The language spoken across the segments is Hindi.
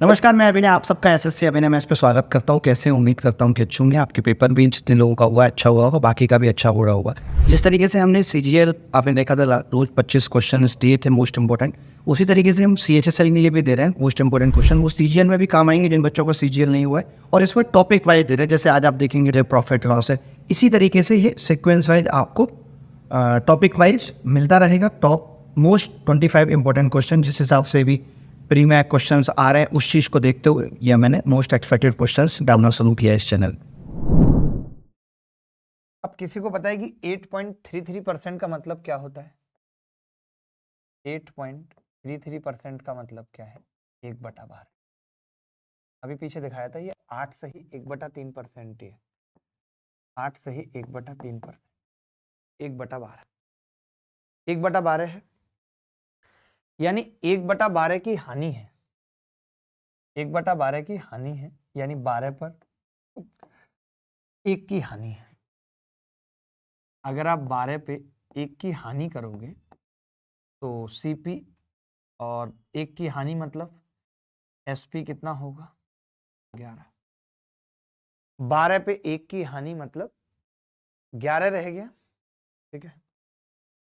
नमस्कार, मैं अभिनय आप सबका एसएससी अभिनय मैच पे स्वागत करता हूँ। कैसे उम्मीद करता हूँ कि अच्छे होंगे। आपके पेपर भी जितने लोगों का हुआ अच्छा हुआ होगा, बाकी का भी अच्छा हो रहा होगा। जिस तरीके से हमने सीजीएल आपने देखा था रोज 25 क्वेश्चन दिए थे मोस्ट इंपॉर्टेंट, उसी तरीके से हम सीएचएसएल में ये भी दे रहे हैं मोस्ट इंपॉर्टेंट क्वेश्चन। वो सीजीएल में भी काम आएंगे जिन बच्चों को सीजीएल नहीं हुआ है, और इसमें टॉपिक वाइज दे रहे हैं। जैसे आज आप देखेंगे जो प्रॉफिट लॉस है, इसी तरीके से ये सिक्वेंस वाइज आपको टॉपिक वाइज मिलता रहेगा। टॉप मोस्ट 25 इंपॉर्टेंट क्वेश्चन जिस हिसाब से भी प्री में क्वेश्चंस आ रहे हैं, उस चीज़ को देखते हुए ये मैंने मोस्ट एक्सपेक्टेड क्वेश्चंस डालना शुरू किया इस चैनल। अब किसी को पता है कि 8.33% का मतलब क्या होता है? 8.33% का मतलब क्या है? 1/12। अभी पीछे दिखाया था ये 8 सही 1/3% ही है। 8 सही 1/3%, 1/12, 1/12 है, यानी 1/12 की हानि है। 1/12 की हानि है, यानी 12 पर 1 की हानि है। अगर आप 12 पे 1 की हानि करोगे तो सीपी और 1 की हानि मतलब एसपी कितना होगा? 11। 12 पे 1 की हानि मतलब 11 रह गया। ठीक है,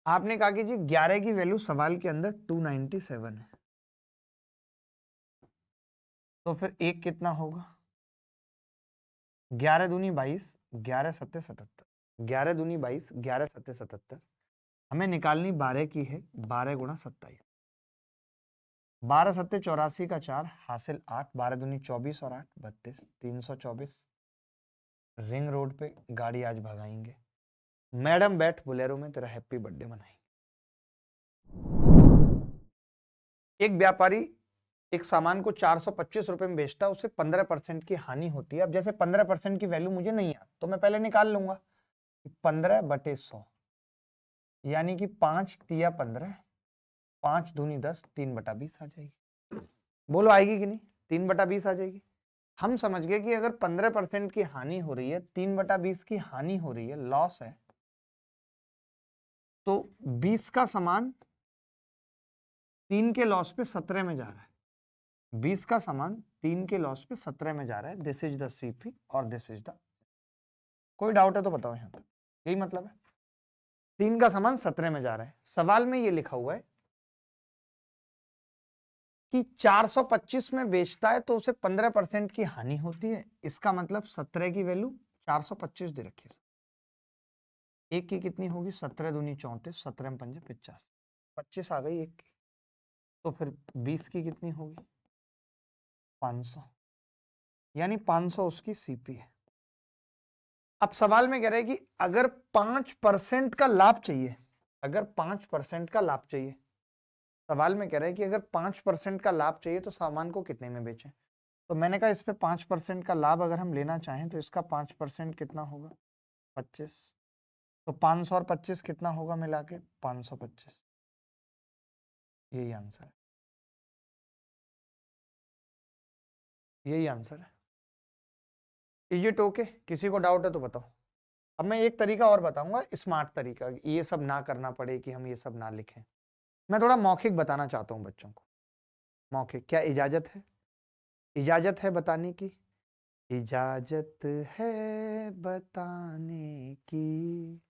आपने कहा कि जी 11 की वैल्यू सवाल के अंदर 297 है, तो फिर 1 कितना होगा? 11 दूनी 22, 11 सत्ते 77, 11 दूनी 22, 11 सत्ते 77। हमें निकालनी 12 की है, 12 गुणा 27, 12 सत्ते 84 का 4 हासिल 8, 12 दूनी 24 और 8 32, 324। रिंग रोड पे गाड़ी आज भगाएंगे। मैडम बैठ बोलेरो में तेरा हैप्पी बर्थडे मनाएंगे। एक व्यापारी एक सामान को 425 रुपए में बेचता है, उसे 15% की हानि होती है। अब जैसे 15% की वैल्यू मुझे नहीं आता तो मैं पहले निकाल लूंगा 15/100, यानी कि 5 तिया 15, 5 दूनी 10, 3/20 आ जाएगी। बोलो आएगी कि नहीं? 3/20 आ जाएगी। हम समझ गए कि अगर 15% की हानि हो रही है, 3/20 की हानि हो रही है, लॉस है, तो 20 का सामान 3 के लॉस पे 17 में जा रहा है। 20 का सामान 3 के लॉस पे 17 में जा रहा है। दिस इज द सीपी और दिस इज द। कोई डाउट है तो बताओ, यहां पर यही मतलब है। 3 का सामान 17 में जा रहा है। सवाल में ये लिखा हुआ है कि 425 में बेचता है तो उसे 15% की हानि होती है। इसका मतलब 17 की वैल्यू 425 दे रखी है। एक की कितनी होगी? 17 दूनी 34, 17 पंजे 50, 25 आ गई एक की। तो फिर 20 की कितनी होगी? 500, यानी 500 उसकी सीपी है। अब सवाल में कह रहे हैं कि अगर 5% का लाभ चाहिए, अगर 5% का लाभ चाहिए, सवाल में कह रहे हैं कि अगर 5% का लाभ चाहिए तो सामान को कितने में बेचें। तो मैंने कहा इस पे 5% का लाभ अगर हम लेना चाहें तो इसका 5% कितना होगा? 25। तो 500 और 25 कितना होगा मिला के? 525। यही आंसर है, यही आंसर है। Is it okay? किसी को डाउट है तो बताओ। अब मैं एक तरीका और बताऊंगा, स्मार्ट तरीका, ये सब ना करना पड़े कि हम ये सब ना लिखें। मैं थोड़ा मौखिक बताना चाहता हूं बच्चों को। मौखिक, क्या इजाजत है? इजाजत है बताने की? इजाजत है बताने की।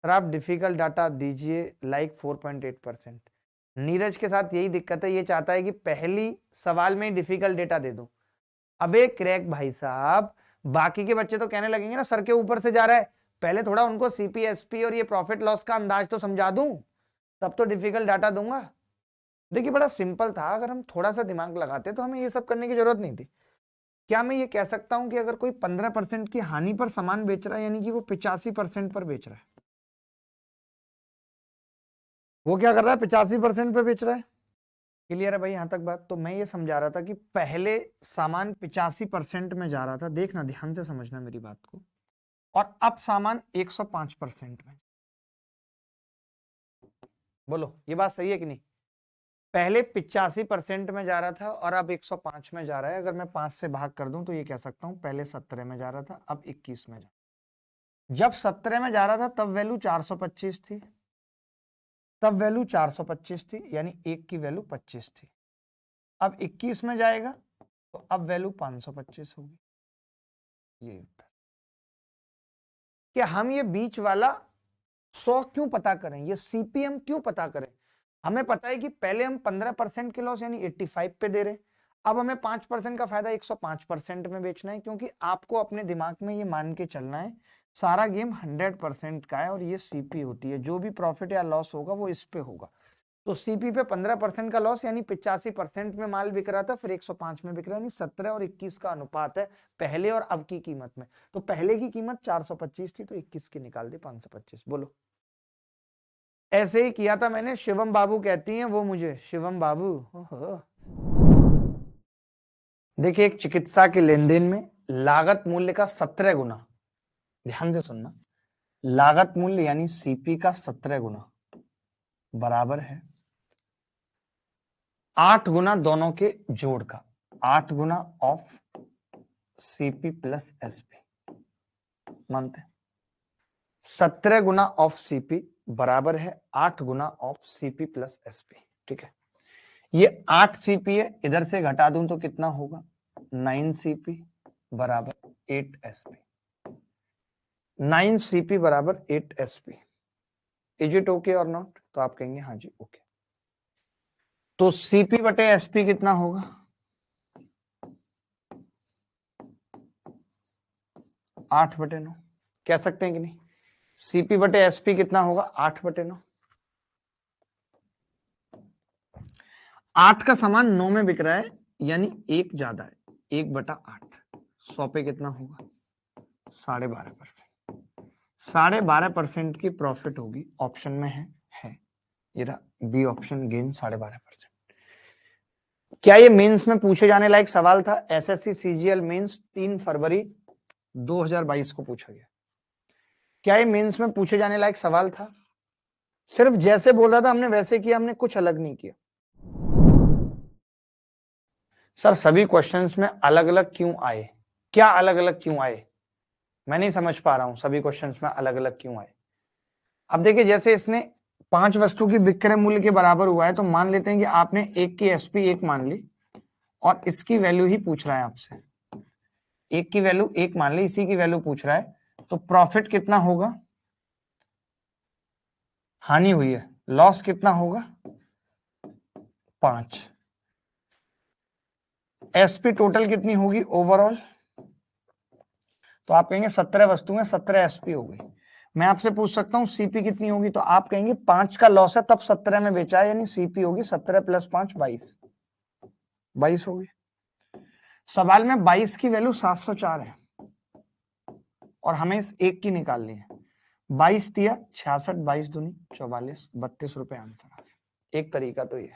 सर आप डिफिकल्ट डाटा दीजिए, लाइक 4.8%। नीरज के साथ यही दिक्कत है, ये चाहता है कि पहली सवाल में डिफिकल्ट डेटा दे दूं। अबे क्रैक भाई साहब, बाकी के बच्चे तो कहने लगेंगे ना सर के ऊपर से जा रहा है, पहले थोड़ा उनको सीपीएसपी और ये प्रॉफिट लॉस का अंदाज तो समझा दूं, तब तो डिफिकल्ट डाटा दूंगा। देखिए बड़ा सिंपल था, अगर हम थोड़ा सा दिमाग लगाते तो हमें ये सब करने की जरूरत नहीं थी। क्या मैं ये कह सकता हूं कि अगर कोई 15% की हानि पर सामान बेच रहा है, यानी कि वो 85% पर बेच रहा है, वो क्या कर रहा है? 85% पे बेच रहा है। क्लियर है भाई यहां तक बात? तो मैं ये समझा रहा था कि पहले सामान 85% में जा रहा था, देखना ध्यान से समझना मेरी बात को, और अब सामान 105% में। बोलो ये बात सही है कि नहीं? पहले 85% में जा रहा था और अब 105 में जा रहा है। अगर मैं 5 से भाग कर दूं तो ये कह सकता हूं पहले 17 में जा रहा था, अब 21 में जा। जब 17 में जा रहा था तब वैल्यू 425 थी, तब वैल्यू 425 थी, यानी एक की वैल्यू 25 थी। अब 21 में जाएगा तो अब वैल्यू 525 होगी। ये उत्तर। कि हम ये बीच वाला 100 क्यों पता करें, ये सीपीएम क्यों पता करें? हमें पता है कि पहले हम 15% के लॉस यानी 85 पे दे रहे हैं, अब हमें 5% का फायदा 105% में बेचना है, क्योंकि आपको अपने दिमाग में ये मान के चलना है सारा गेम 100% का है और ये सीपी होती है, जो भी प्रॉफिट या लॉस होगा वो इस पे होगा। तो सीपी पे 15% का लॉस यानी 85% में माल बिक रहा था, फिर 105 में बिक रहा है, यानी 17 और 21 का अनुपात है पहले और अब की कीमत में। तो पहले की कीमत 425 थी, तो 21 की निकाल दी 525। बोलो। ऐसे ही किया था मैंने, शिवम बाबू कहती हैं वो मुझे, शिवम बाबू। ओहो। देखिए, एक चिकित्सा के लेन देन में लागत मूल्य का 17 गुना, ध्यान से सुनना, लागत मूल्य यानी सीपी का 17 गुना बराबर है 8 गुना दोनों के जोड़ का, 8 गुना ऑफ सीपी प्लस एसपी। मानते हैं 17 गुना ऑफ सीपी बराबर है 8 गुना ऑफ सीपी प्लस एसपी। ठीक है, ये 8 सीपी है, इधर से घटा दूं तो कितना होगा 9 सीपी बराबर 8 एसपी। 9 सीपी बराबर 8 एसपी। इज इट ओके और नॉट? तो आप कहेंगे हाँ जी ओके। तो सीपी बटे एसपी कितना होगा 8/9। कह सकते हैं कि नहीं? सीपी बटे एसपी कितना होगा 8/9। 8 का सामान 9 में बिक रहा है, यानी 1 ज्यादा है, 1/8। 100 पे कितना होगा 12.5%। 12.5% की प्रॉफिट होगी, ऑप्शन में है ये रहा बी ऑप्शन, गेन 12.5%। क्या ये मेंस में पूछे जाने लायक सवाल था? एसएससी सीजीएल मेंस 3 फरवरी 2022 को पूछा गया। क्या ये मेंस में पूछे जाने लायक सवाल था? सिर्फ जैसे बोल रहा था हमने वैसे किया, हमने कुछ अलग नहीं किया। सर सभी क्वेश्चंस में अलग अलग क्यों आए? क्या अलग अलग क्यों आए? मैं नहीं समझ पा रहा हूं, सभी क्वेश्चंस में अलग अलग क्यों आए। अब देखिए, जैसे इसने 5 वस्तु की विक्रय मूल्य के बराबर हुआ है, तो मान लेते हैं कि आपने एक की एसपी 1 मान ली और इसकी वैल्यू ही पूछ रहा है आपसे। एक की वैल्यू 1 मान ली, इसी की वैल्यू पूछ रहा है, तो प्रॉफिट कितना होगा? हानि हुई है, लॉस कितना होगा 5। एसपी टोटल कितनी होगी ओवरऑल? तो आप कहेंगे 17 वस्तुएं 17 एसपी हो गई। मैं आपसे पूछ सकता हूं सीपी कितनी होगी, तो आप कहेंगे 5 का लॉस है तब 17 में बेचा है, यानी सीपी होगी 17 + 5 22 होगी। सवाल में 22 की वैल्यू 704 है और हमें इस एक की निकालनी है। 22 दिया 66, 22 दूनी 44, 32 रुपए आंसर आ गया। एक तरीका तो ये,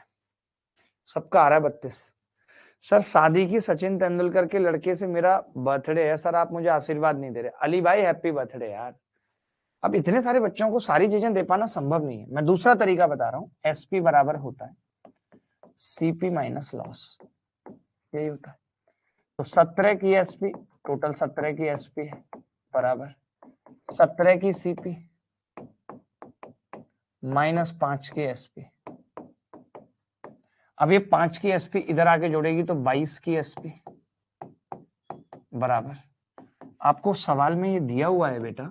सबका आ रहा है 32। सर शादी की सचिन तेंदुलकर के लड़के से मेरा बर्थडे है सर, आप मुझे आशीर्वाद नहीं दे रहे। अली भाई हैप्पी बर्थडे यार। अब इतने सारे बच्चों को सारी चीजें दे पाना संभव नहीं है, मैं दूसरा तरीका बता रहा हूँ। एसपी बराबर होता है सीपी माइनस लॉस, यही होता है। तो 17 की एसपी, टोटल 17 की एसपी है बराबर 17 की सीपी माइनस 5 की एसपी। अब ये 5 की एसपी इधर आके जोड़ेगी तो 22 की एसपी बराबर, आपको सवाल में ये दिया हुआ है बेटा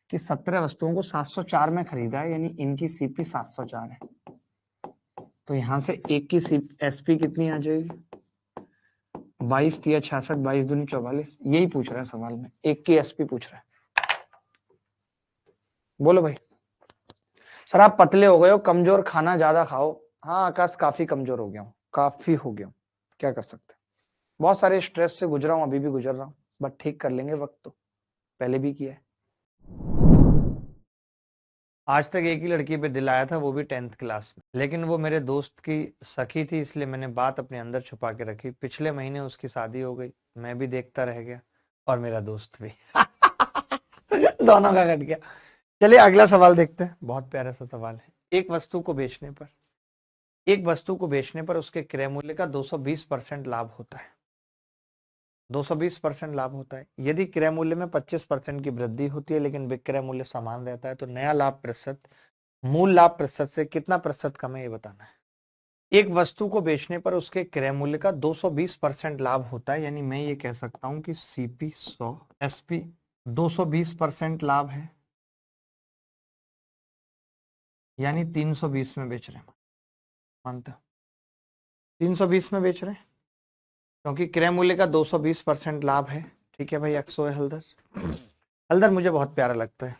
कि 17 वस्तुओं को 704 में खरीदा है, यानी इनकी सीपी 704 है। तो यहां से एक की एसपी कितनी आ जाएगी 22 दिया 66, 22 दूनी 44। यही पूछ रहा है सवाल में, एक की एसपी पूछ रहा है। बोलो भाई। सर आप पतले हो गए हो, कमजोर, खाना ज्यादा खाओ। हाँ आकाश, काफी कमजोर हो गया हूँ, काफी हो गया हूँ, क्या कर सकते हैं। बहुत सारे स्ट्रेस से गुजरा हूँ, अभी भी गुजर रहा हूँ, बट ठीक कर लेंगे, वक्त तो पहले भी किया है। आज तक एक ही लड़की पे दिल आया था, वो भी 10th क्लास में, लेकिन वो मेरे दोस्त की सखी थी, इसलिए मैंने बात अपने अंदर छुपा के रखी। पिछले महीने उसकी शादी हो गई, मैं भी देखता रह गया और मेरा दोस्त भी। दोनों का कट गया। चलिए अगला सवाल देखते हैं, बहुत प्यारा सा सवाल है। एक वस्तु को बेचने पर उसके क्रय मूल्य का 220% लाभ होता है। 220% लाभ होता है। यदि क्रय मूल्य में 25% की वृद्धि होती है लेकिन विक्रय मूल्य समान रहता है, तो नया लाभ प्रतिशत मूल लाभ प्रतिशत से कितना प्रतिशत कम है, ये बताना है। एक वस्तु को बेचने पर उसके क्रय मूल्य का 220% लाभ होता है, यानी मैं ये कह सकता हूं कि सीपी 100 एसपी 220% लाभ है, यानी 320 में बेच रहे हैं। मानते 320 में बेच रहे हैं क्योंकि क्रय मूल्य का 220% लाभ है। ठीक है भाई, अक्सो है हल्दर। हल्दर मुझे बहुत प्यारा लगता है,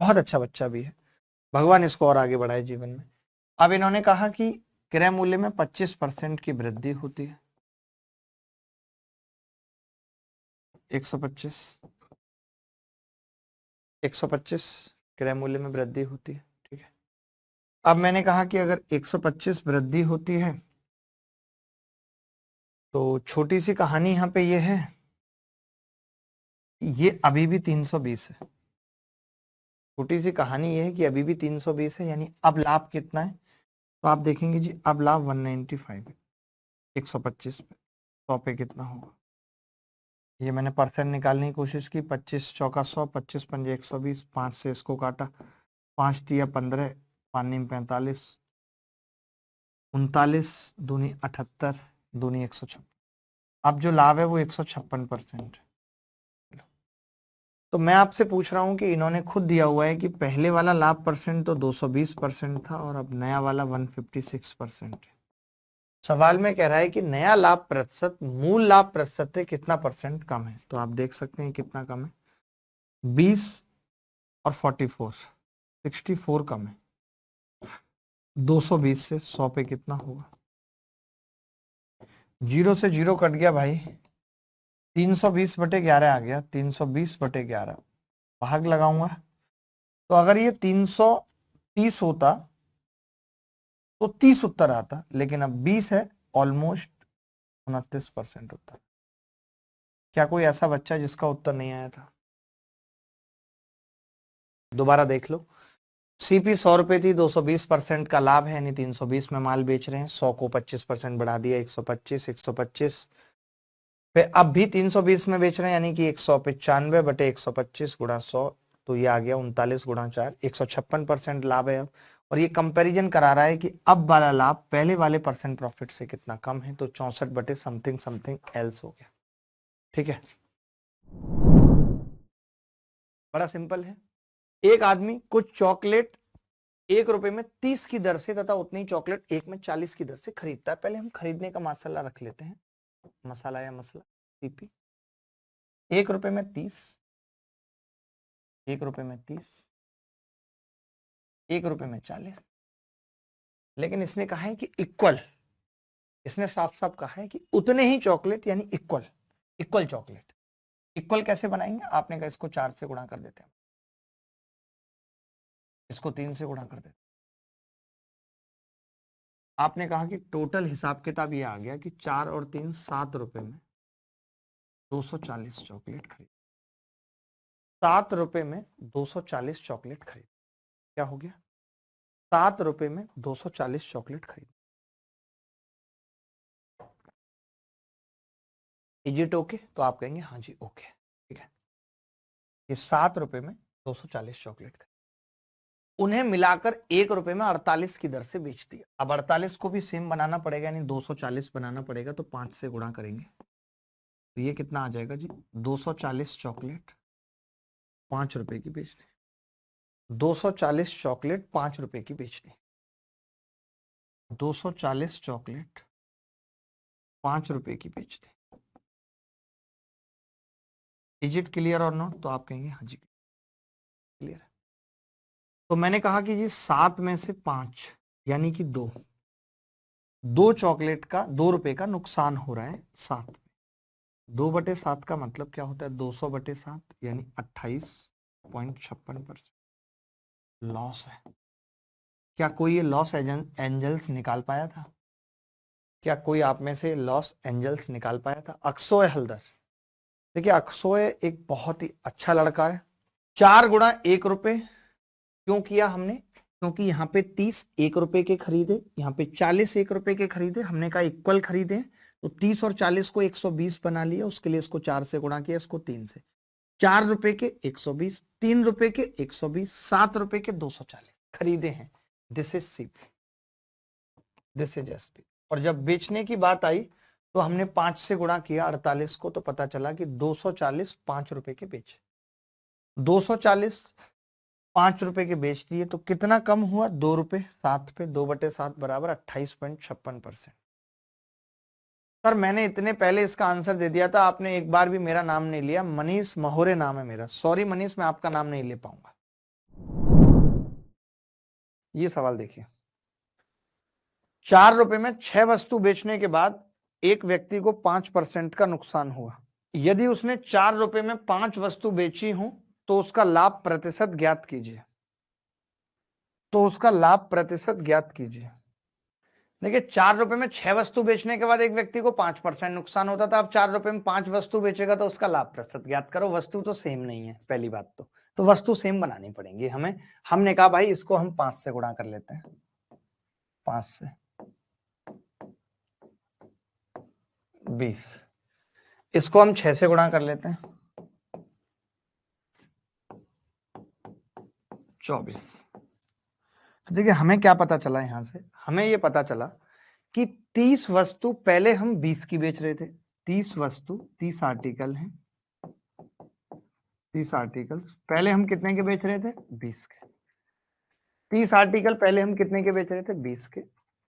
बहुत अच्छा बच्चा भी है, भगवान इसको और आगे बढ़ाए जीवन में। अब इन्होंने कहा कि क्रय मूल्य में 25% की वृद्धि होती है। 125 125 क्रय मूल्य में वृद्धि होती है। ठीक है, अब मैंने कहा कि अगर 125 वृद्धि होती है तो छोटी सी कहानी यहां पे ये है, ये अभी भी 320 है। छोटी सी कहानी ये है कि अभी भी 320 है, यानी अब लाभ कितना है, तो आप देखेंगे जी अब लाभ 195 है। 125 पे 100 पे कितना होगा, ये मैंने परसेंट निकालने की कोशिश की। 25 चौका 100, 25 पंजे 120, 5 से इसको काटा, 5 तिया 15, 5 नीम 45, 39 दूनी 78, दूनी 156। अब जो लाभ है वो 156%। तो मैं आपसे पूछ रहा हूं कि इन्होंने खुद दिया हुआ है कि पहले वाला लाभ परसेंट तो 220% था और अब नया वाला 156% है। सवाल में कह रहा है कि नया लाभ प्रतिशत मूल लाभ प्रतिशत से कितना परसेंट कम है। तो आप देख सकते हैं कितना कम है, 20 और 44, 64 कम है। 220 से 100 पे कितना होगा, 0 से 0 कट गया भाई, 320/11 आ गया, 320/11 भाग लगाऊंगा तो अगर ये 330 होता तो 30 उत्तर आता, लेकिन अब 20 है, ऑलमोस्ट 29% उत्तर। क्या कोई ऐसा बच्चा जिसका उत्तर नहीं आया था? दोबारा देख लो, सीपी 100 रुपए थी, 220% का लाभ है, यानी 320 में माल बेच रहे हैं। 100 को 25% बढ़ा दिया, 125, 125 फिर अब भी 320 में बेच रहे हैं, यानी कि 195/125 गुणा 100, तो ये आ गया 39 गुणा 4, 156% लाभ है अब। और ये कंपैरिजन करा रहा है कि अब वाला लाभ पहले वाले परसेंट प्रॉफिट से कितना कम है, तो 64/समथिंग समथिंग एल्स हो गया। ठीक है, बड़ा सिंपल है। एक आदमी कुछ चॉकलेट 1 रुपए में 30 की दर से तथा उतनी चॉकलेट 1 में 40 की दर से खरीदता है। पहले हम खरीदने का मसाला रख लेते हैं, मसाला या मसला सीपी। 1 रुपए में 30, 1 रुपए में 30, 1 रुपए में 40, लेकिन इसने कहा है कि इक्वल, इसने साफ साफ कहा है कि उतने ही चॉकलेट, यानी इक्वल, इक्वल चॉकलेट। इक्वल कैसे बनाएंगे, आपने कहा इसको 4 से गुणा कर देते हैं, इसको 3 से गुणा कर देते हैं। आपने कहा कि टोटल हिसाब किताब ये आ गया कि 4 और 3 7 रुपए में 240 चॉकलेट खरीद। 7 रुपए में 240 चॉकलेट खरीद, क्या हो गया, 7 रुपए में 240 चॉकलेट खरीद। Is it okay? तो आप कहेंगे हाँ जी ओके। ठीक है, ये 7 रुपए में 240 चॉकलेट खरीद, उन्हें मिलाकर 1 रुपए में 48 की दर से बेच दिया। अब 48 को भी सेम बनाना पड़ेगा, यानी 240 बनाना पड़ेगा, तो 5 से गुणा करेंगे तो ये कितना आ जाएगा जी, 240 चॉकलेट 5 रुपए की बेच दी। 240 चॉकलेट 5 रुपए की बेच दी। 240 चॉकलेट 5 रुपए की बेच दी। इज इट क्लियर और नॉट? तो आप कहेंगे हाँ जी क्लियर है। तो मैंने कहा कि जी 7 में से 5 यानी कि 2 चॉकलेट का 2 रुपए का नुकसान हो रहा है 7 में। 2/7 का मतलब क्या होता है, 200/7, यानी 28.56% लॉस है। क्या कोई ये लॉस एंजल्स निकाल पाया था? क्या कोई आप में से लॉस एंजल्स निकाल पाया था? अक्सोय हल्दर, देखिए अक्सोय एक बहुत ही अच्छा लड़का है। 4 गुणा 1 रुपए क्यों किया हमने, क्योंकि यहाँ पे 30 1 रुपए के खरीदे, यहाँ पे 40 1 रुपए के खरीदे, हमने कहा इक्वल खरीदे, तो 30 और 40 को 120 बना लिया, उसके लिए इसको 4 से गुणा किया, इसको 3 से। 4 रुपए के 120, 3 रुपए के 120, 7 रुपए के 240 खरीदे हैं। This is CP. This is SP. और जब बेचने की बात आई तो हमने 5 से गुणा किया 48 को, तो पता चला कि 240 5 रुपए के बेचे। 240 5 रुपए के बेच दिए तो कितना कम हुआ? 2 रुपए 7 पे, 2/7 बराबर 28.56%। सर मैंने इतने पहले इसका आंसर दे दिया था, आपने एक बार भी मेरा नाम नहीं लिया। मनीष महोरे नाम है मेरा। सॉरी मनीष, मैं आपका नाम नहीं ले पाऊंगा। ये सवाल देखिए, 4 रुपए में 6 वस्तु बेचने के बाद एक व्यक्ति को 5% का नुकसान हुआ। यदि उसने 4 रुपए में 5 वस्तु बेची हो तो उसका लाभ प्रतिशत ज्ञात कीजिए। तो उसका लाभ प्रतिशत ज्ञात कीजिए। देखिए 4 रुपए में 6 वस्तु बेचने के बाद एक व्यक्ति को 5% नुकसान होता था। अब 4 रुपए में 5 वस्तु बेचेगा तो उसका लाभ प्रतिशत ज्ञात करो। वस्तु तो सेम नहीं है, पहली बात तो वस्तु सेम बनानी पड़ेगी हमें। हमने कहा भाई इसको हम 5 से गुणा कर लेते हैं। 5 से 20, इसको हम 6 से गुणा कर लेते हैं। 24। तो देखिए हमें क्या पता चला यहां से? हमें ये पता चला कि 30 वस्तु पहले हम 20 की बेच रहे थे। 30 वस्तु, 30 आर्टिकल हैं, 30 आर्टिकल पहले हम कितने के बेच रहे थे? 20 के। 30 आर्टिकल पहले हम कितने के बेच रहे थे? 20 के।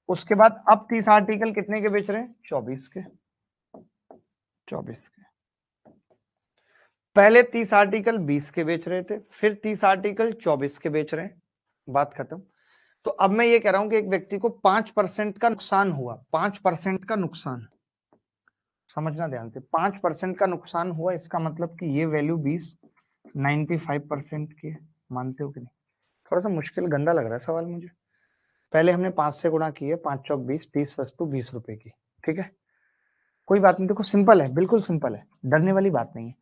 उसके बाद अब 30 आर्टिकल कितने के बेच रहे हैं? 24 के। 24 के। पहले 30 आर्टिकल 20 के बेच रहे थे, फिर 30 आर्टिकल 24 के बेच रहे हैं। बात खत्म। तो अब मैं ये कह रहा हूं कि एक व्यक्ति को 5% का नुकसान हुआ। 5% का नुकसान, समझना ध्यान से, 5% का नुकसान हुआ। इसका मतलब कि ये वैल्यू 20 95% की है। मानते हो कि नहीं? थोड़ा सा मुश्किल गंदा लग रहा है सवाल मुझे। पहले हमने 5 से गुणा किए, 5 चौक 20, 30 वस्तु 20 रुपए की। ठीक है, कोई बात नहीं। देखो सिंपल है, बिल्कुल सिंपल है, डरने वाली बात नहीं है।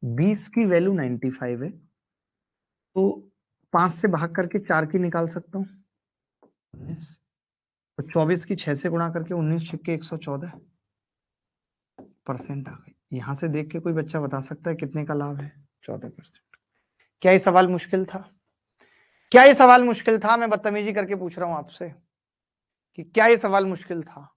20 की वैल्यू 95 है, तो 5 से भाग करके 4 की निकाल सकता हूँ, 19। तो 24 की 6 से गुणा करके 19 छिक्के 114 परसेंट आ गई। यहां से देख के कोई बच्चा बता सकता है कितने का लाभ है? 14%। क्या ये सवाल मुश्किल था? क्या ये सवाल मुश्किल था? मैं बदतमीजी करके पूछ रहा हूं आपसे कि क्या ये सवाल मुश्किल था?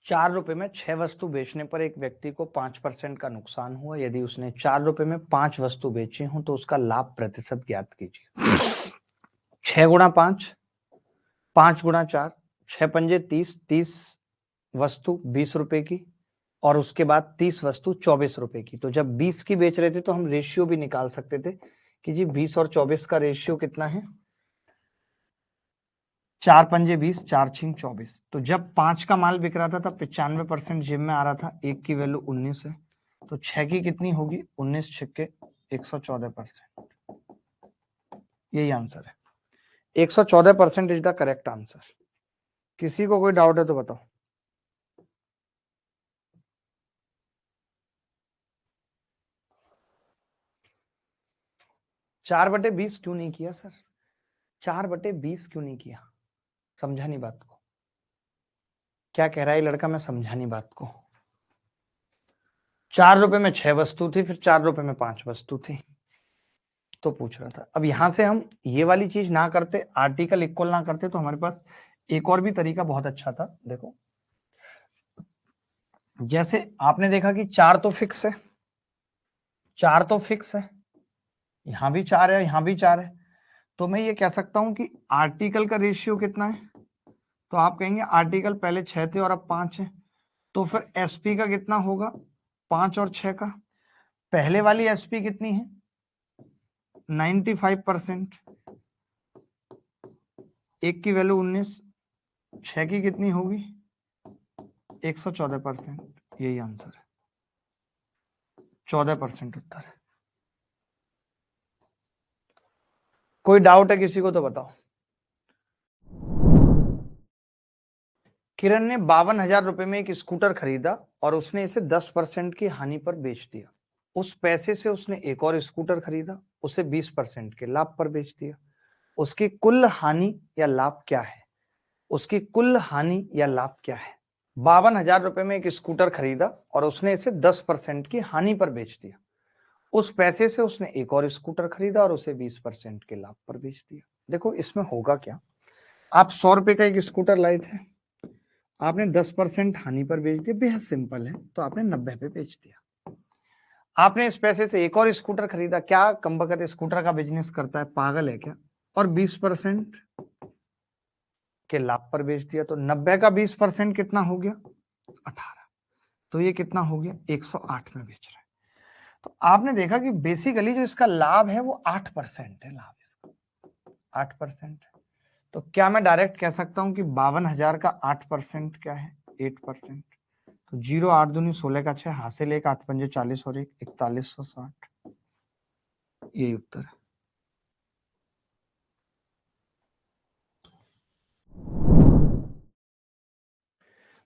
₹4 में 6 वस्तु बेचने पर एक व्यक्ति को 5% का नुकसान हुआ। यदि उसने ₹4 में 5 वस्तु बेची हो तो उसका लाभ प्रतिशत ज्ञात कीजिए। 6 गुणा 5, 5 गुणा 4, 6 पंजे 30, 30 वस्तु 20 रुपए की, और उसके बाद 30 वस्तु 24 रुपए की। तो जब 20 की बेच रहे थे तो हम रेशियो भी निकाल सकते थे कि जी 20 और 24 का रेशियो कितना है? 4 पंजे 20, 4 छिंग 24। तो जब 5 का माल बिक रहा था तब 95% जेब में आ रहा था। 1 की वैल्यू 19 है, तो 6 की कितनी होगी? 19 छिक्के 114%। यही आंसर है। 114% इज द करेक्ट आंसर। किसी को कोई डाउट है तो बताओ। 4/20 क्यों नहीं किया सर? 4/20 क्यों नहीं किया? समझा नहीं बात को। क्या कह रहा है लड़का? मैं समझा नहीं बात को। 4 रुपए में 6 वस्तु थी, फिर 4 रुपए में 5 वस्तु थी, तो पूछ रहा था। अब यहां से हम ये वाली चीज ना करते, आर्टिकल इक्वल ना करते, तो हमारे पास एक और भी तरीका बहुत अच्छा था। देखो, जैसे आपने देखा कि 4 तो फिक्स है, 4 तो फिक्स है, यहां भी 4 है, यहां भी 4 है। तो मैं ये कह सकता हूं कि आर्टिकल का रेशियो कितना है? तो आप कहेंगे आर्टिकल पहले 6 थे और अब 5 है, तो फिर एसपी का कितना होगा? 5 और 6 का। पहले वाली एसपी कितनी है? 95%। 1 की वैल्यू 19, 6 की कितनी होगी? 114%। यही आंसर है, 14% उत्तर है। कोई डाउट है किसी को तो बताओ। किरण ने 52,000 रुपए में एक स्कूटर खरीदा और उसने इसे 10% की हानि पर बेच दिया। उस पैसे से उसने एक और स्कूटर खरीदा, उसे 20% के लाभ पर बेच दिया। उसकी कुल हानि या लाभ क्या है? उसकी कुल हानि या लाभ क्या है? 52,000 रुपए में एक स्कूटर खरीदा और उसने इसे 10% की हानि पर बेच दिया। उस पैसे से उसने एक और स्कूटर खरीदा और उसे 20% के लाभ पर बेच दिया। देखो इसमें होगा क्या, आप 100 रुपए का एक स्कूटर लाए थे, आपने 10% हानि पर बेच दिया, बेहद सिंपल है, तो आपने 90 पे बेच दिया। आपने इस पैसे से एक और स्कूटर खरीदा, क्या कमबख्त स्कूटर का बिजनेस करता है, पागल है क्या, और 20% के लाभ पर बेच दिया। तो 90 का 20% कितना हो गया? 18। तो ये कितना हो गया? 108 में बेच रहा है। तो आपने देखा कि बेसिकली जो इसका लाभ है वो 8% है, लाभ इसका 8% है। तो क्या मैं डायरेक्ट कह सकता हूं कि 52,000 का 8% क्या है? 8%। तो 0 8 दूनी 16 का 6, हासिल 1 8 पंजे 40 और 1 4160। यही उत्तर है।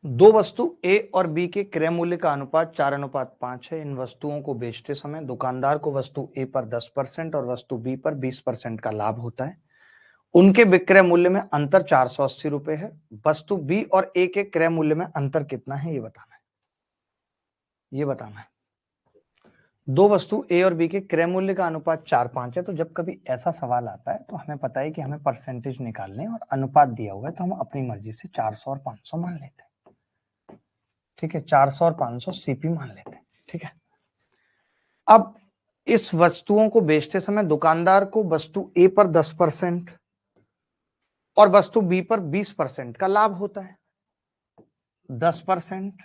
दो वस्तु ए और बी के क्रय मूल्य का अनुपात 4:5 है। इन वस्तुओं को बेचते समय दुकानदार को वस्तु ए पर 10% और वस्तु बी पर 20% का लाभ होता है। उनके विक्रय मूल्य में अंतर 480 रुपए है। वस्तु बी और ए के क्रय मूल्य में अंतर कितना है, ये बताना है। ये बताना है। दो वस्तु ए और बी के क्रय मूल्य का अनुपात 4:5 है। तो जब कभी ऐसा सवाल आता है तो हमें पता है कि हमें परसेंटेज निकालने और अनुपात दिया हुआ है, तो हम अपनी मर्जी से 400 और 500 मान लेते हैं। ठीक है, 400 और 500 सीपी मान लेते हैं। ठीक है, अब इस वस्तुओं को बेचते समय दुकानदार को वस्तु ए पर 10% और वस्तु बी पर 20% का लाभ होता है। 10%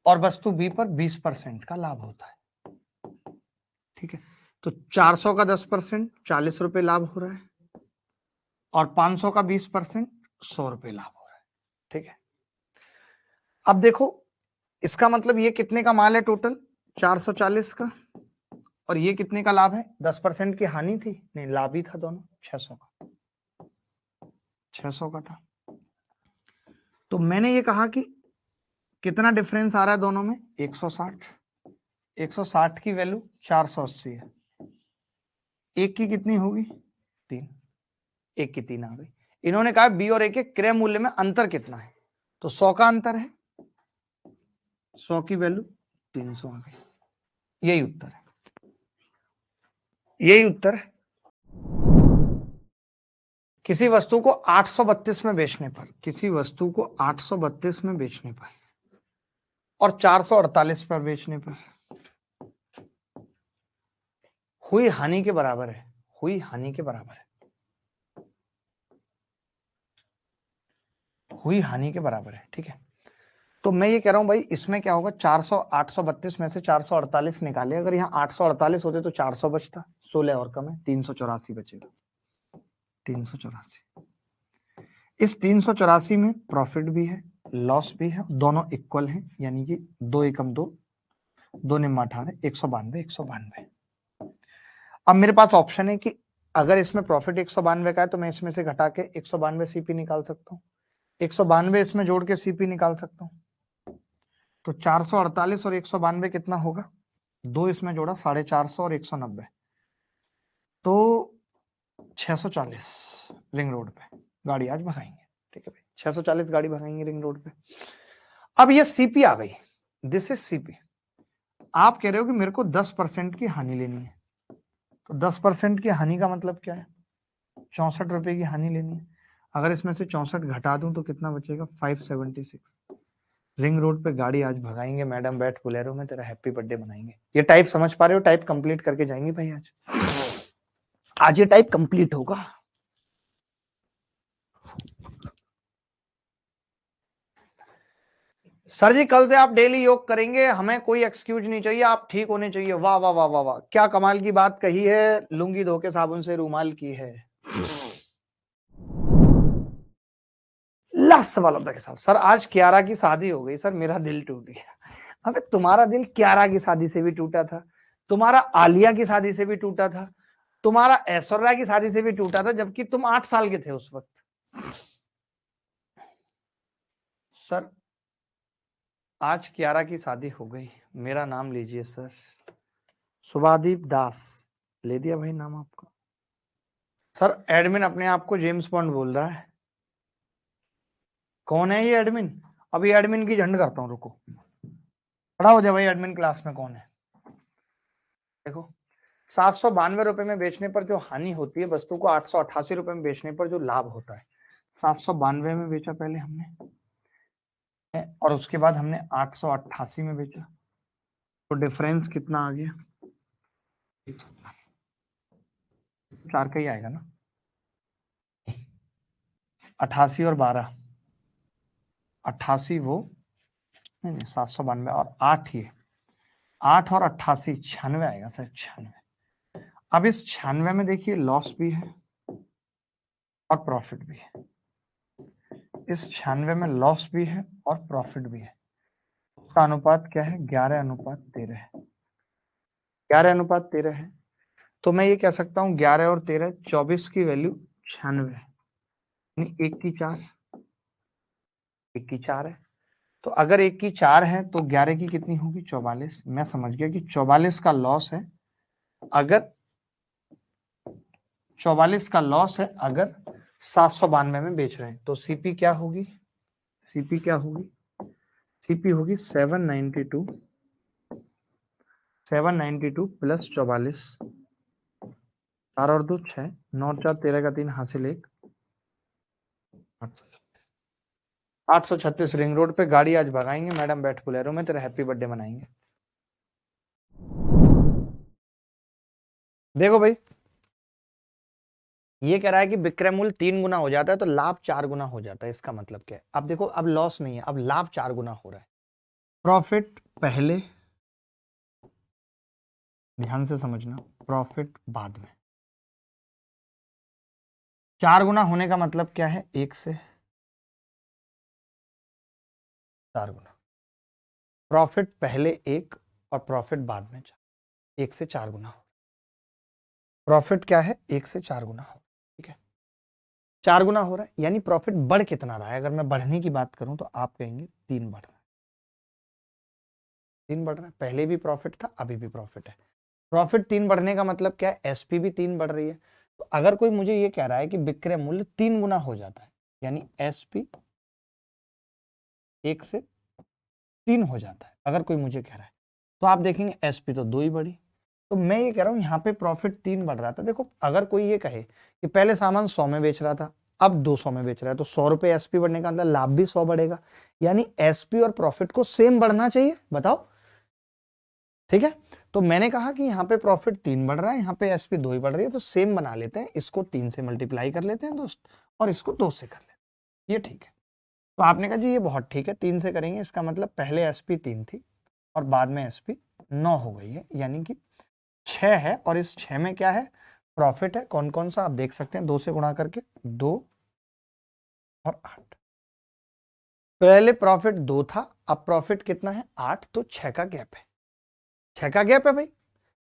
और वस्तु बी पर 20% का लाभ होता है। ठीक है, तो 400 का 10% 40 रुपए लाभ हो रहा है और 500 का 20% 100 रुपए लाभ हो रहा है। ठीक है, अब देखो इसका मतलब ये कितने का माल है टोटल? 440 का। और ये कितने का लाभ है? 10% की हानि थी, नहीं लाभ ही था दोनों, 600 का। 600 का था। तो मैंने ये कहा कि कितना डिफरेंस आ रहा है दोनों में? 160। 160 की वैल्यू 480 है। एक की कितनी होगी? 3। एक की 3 आ गई। इन्होंने कहा बी और ए के क्रय मूल्य में अंतर कितना है, तो 100 का अंतर है। 100 की वैल्यू 300 आ गई। यही उत्तर है। यही उत्तर है। किसी वस्तु को 832 में बेचने पर, किसी वस्तु को 832 में बेचने पर और 448 पर बेचने पर हुई हानि के बराबर है। हुई हानि के बराबर है। हुई हानि के बराबर है। ठीक है, तो मैं ये कह रहा हूं भाई इसमें क्या होगा? 400 832 में से 448 निकाले, अगर यहाँ 848 होते तो 400 बचता, 16 और कम है, 384 बचेगा। 384। इस 384 में प्रॉफिट भी है, लॉस भी है, दोनों इक्वल हैं, यानी कि 2 एकम 2, 2 निम्मा 18, 192 192। अब मेरे पास ऑप्शन है कि अगर इसमें प्रॉफिट 192 का है तो मैं इसमें से घटा के 192 सीपी निकाल सकता हूँ, 192 इसमें जोड़ के सीपी निकाल सकता हूँ। तो 448 और 192 कितना होगा? 2 इसमें जोड़ा 450 और 190, तो 640 रिंग रोड पे गाड़ी आज भगाएंगे। ठीक है भाई, 640 गाड़ी भगाएंगे रिंग रोड पे। अब ये सीपी आ गई, दिस इज सीपी। आप कह रहे हो कि मेरे को 10% की हानि लेनी है, तो 10% की हानि का मतलब क्या है? 64 रुपए की हानि लेनी है। अगर इसमें से 64 घटा दूं तो कितना बचेगा? 576। रिंग रोड पे गाड़ी आज भगाएंगे, मैडम बैठ बोलेरो में, तेरा हैप्पी बर्थडे मनाएंगे। ये टाइप समझ पा रहे हो? टाइप कंप्लीट करके जाएंगे भाई आज। आज ये टाइप कंप्लीट होगा। सर जी कल से आप डेली योग करेंगे, हमें कोई एक्सक्यूज नहीं चाहिए, आप ठीक होने चाहिए। वाह वाह वाह वाह वाह, क्या कमाल की बात कही है, लुंगी धो के साबुन से रूमाल की है। लास्ट सवाल के साथ, सर आज कियारा की शादी हो गई, सर मेरा दिल टूट गया। अबे तुम्हारा दिल कियारा की शादी से भी टूटा था, तुम्हारा आलिया की शादी से भी टूटा था, तुम्हारा ऐश्वर्या की शादी से भी टूटा था, जबकि तुम 8 साल के थे उस वक्त। सर आज कियारा की शादी हो गई, मेरा नाम लीजिए सर। शुभादीप दास, ले दिया भाई नाम आपका। सर एडमिन अपने आप को जेम्स बॉन्ड बोल रहा है, कौन है ये एडमिन? अभी एडमिन की झंड करता हूँ, रुको। खड़ा हो जाए भाई, एडमिन क्लास में कौन है? देखो, 792 रुपए में बेचने पर जो हानि होती है, वस्तु को 888 रुपए में बेचने पर जो लाभ होता है। 792 में बेचा पहले हमने, और उसके बाद हमने 888 में बेचा, तो डिफरेंस कितना आ गया? 4 का ही आएगा ना। 88 और 12, 88 वो नहीं नहीं 792 और 8 ये, 8 और 88 96 आएगा सर, 96। अब इस 96 में देखिए लॉस भी है और प्रॉफिट भी है। इस 96 में लॉस भी है और प्रॉफिट भी है। उसका अनुपात क्या है? 11:13 है। 11:13 है, तो मैं ये कह सकता हूँ 11 और 13, 24 की वैल्यू 96 है, यानी 1 की 4, 1 की 4 है। तो अगर 1 की 4 है तो 11 की कितनी होगी? 44। मैं समझ गया कि 44 का लॉस है। अगर 44 का लॉस है अगर 792 में बेच रहे हैं, तो सीपी क्या होगी? सीपी क्या होगी? सीपी होगी 792 प्लस 44, 4 और 2 6, 9 और 4 13 का 3 हासिल 1, 836 रिंग रोड पे गाड़ी आज भगाएंगे, मैडम बैठ बुलेरो में, तेरा हैप्पी बर्थडे मनाएंगे। देखो भाई, ये कह रहा है कि विक्रय मूल्य 3 गुना हो जाता है तो लाभ 4 गुना हो जाता है। इसका मतलब क्या है? अब देखो, अब लॉस नहीं है, अब लाभ 4 गुना हो रहा है। प्रॉफिट पहले, ध्यान से समझना, प्रॉफिट बाद में। 4 गुना होने का मतलब क्या है? 1 से 4 गुना। प्रॉफिट पहले 1 और प्रॉफिट बाद में 4, 1 से 4 गुना हो। प्रॉफिट क्या है? 1 से 4 गुना हो, ठीक है। 4 गुना हो रहा है, यानी प्रॉफिट बढ़ कितना रहा है? अगर मैं बढ़ने की बात करूं तो आप कहेंगे 3 बढ़ रहा है। 3 बढ़ रहा है, पहले भी प्रॉफिट था, अभी भी प्रॉफिट है। प्रॉफिट 3 बढ़ने का मतलब क्या है? एसपी भी 3 बढ़ रही है। तो अगर कोई मुझे ये कह रहा है कि विक्रय मूल्य 3 गुना हो जाता है, यानी एसपी 1 से 3 हो जाता है, अगर कोई मुझे कह रहा है, तो आप देखेंगे एसपी तो 2 ही बढ़ी। तो मैं ये कह रहा हूं यहाँ पे प्रॉफिट 3 बढ़ रहा था। देखो, अगर कोई ये कहे कि पहले सामान 100 में बेच रहा था, अब 200 में बेच रहा है, तो 100 रुपए एसपी बढ़ने का मतलब लाभ भी 100 बढ़ेगा, यानी एसपी और प्रॉफिट को सेम बढ़ना चाहिए। बताओ, ठीक है। तो मैंने कहा कि यहाँ पे प्रॉफिट 3 बढ़ रहा है, यहाँ पे एसपी 2 ही बढ़ रही है, तो सेम बना लेते हैं, इसको 3 से मल्टीप्लाई कर लेते हैं दोस्त, और इसको 2 से कर लेते हैं, ये ठीक है। तो आपने कहा जी ये बहुत ठीक है, 3 से करेंगे, इसका मतलब पहले एसपी 3 थी और बाद में एसपी 9 हो गई है, यानी कि 6 है, और इस 6 में क्या है? प्रॉफिट है। कौन कौन सा आप देख सकते हैं, 2 से गुणा करके, 2 और 8। पहले प्रॉफिट 2 था, अब प्रॉफिट कितना है? 8, तो 6 का गैप है, 6 का गैप है भाई।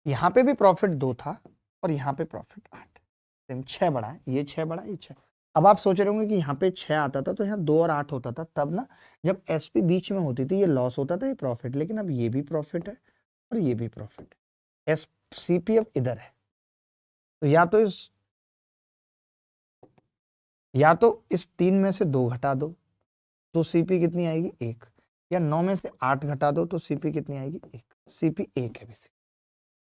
यहां पे भी प्रॉफिट 2 था और यहाँ पे प्रॉफिट 8, 6 बढ़ा है, ये 6 बढ़ा, ये 6। अब आप सोच रहे होंगे कि यहाँ पे 6 आता था तो यहाँ 2 और 8 होता था, तब ना जब एसपी बीच में होती थी ये लॉस होता था, ये प्रॉफिट। लेकिन अब ये भी प्रॉफिट है और ये भी प्रॉफिट है, एस सीपी अब इधर है। तो या तो इस 3 में से 2 घटा दो तो सीपी कितनी आएगी? 1, या 9 में से 8 घटा दो तो सीपी कितनी आएगी? 1। सीपी 1 है बेसिक।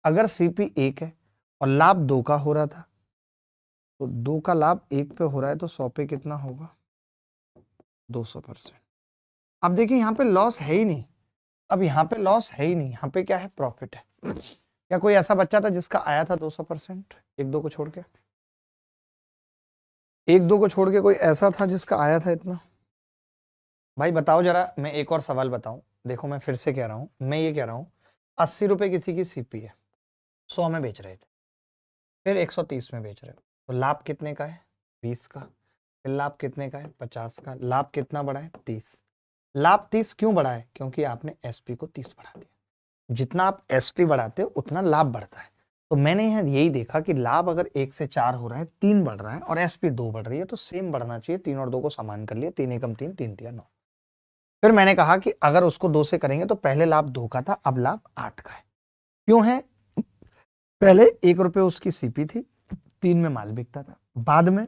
अगर सीपी 1 है और लाभ 2 का हो रहा था, तो 2 का लाभ 1 पे हो रहा है, तो 100 पे कितना होगा? 200%। अब देखिए यहाँ पे लॉस है ही नहीं, अब यहाँ पे लॉस है ही नहीं, यहाँ पे क्या है? प्रॉफिट है। क्या कोई ऐसा बच्चा था जिसका आया था 200%? 1-2 को छोड़ के, 1-2 को छोड़ के कोई ऐसा था जिसका आया था इतना? भाई बताओ जरा। मैं एक और सवाल बताऊं, देखो मैं फिर से कह रहा हूं, मैं ये कह रहा हूं 80 रुपए किसी की सीपी है, 100 में बेच रहे थे, फिर 130 में बेच रहे हो, तो लाभ कितने का है? 20 का। फिर लाभ कितने का है? 50 का। लाभ कितना बढ़ा है? 30। लाभ 30 क्यों बढ़ा है? क्योंकि आपने एसपी को 30 बढ़ा दिया। जितना आप एसपी बढ़ाते हो उतना लाभ बढ़ता है। तो मैंने यहाँ यही देखा कि लाभ अगर 1 से 4 हो रहा है, 3 बढ़ रहा है, और एसपी 2 बढ़ रही है, तो सेम बढ़ना चाहिए। 3 और 2 को समान कर लिया, 3 एकम 3, 3 तिया 9। फिर मैंने कहा कि अगर उसको 2 से करेंगे तो पहले लाभ 2 का था, अब लाभ 8 का है। क्यों है? पहले 1 रुपये उसकी सीपी थी, 3 में माल बिकता था, बाद में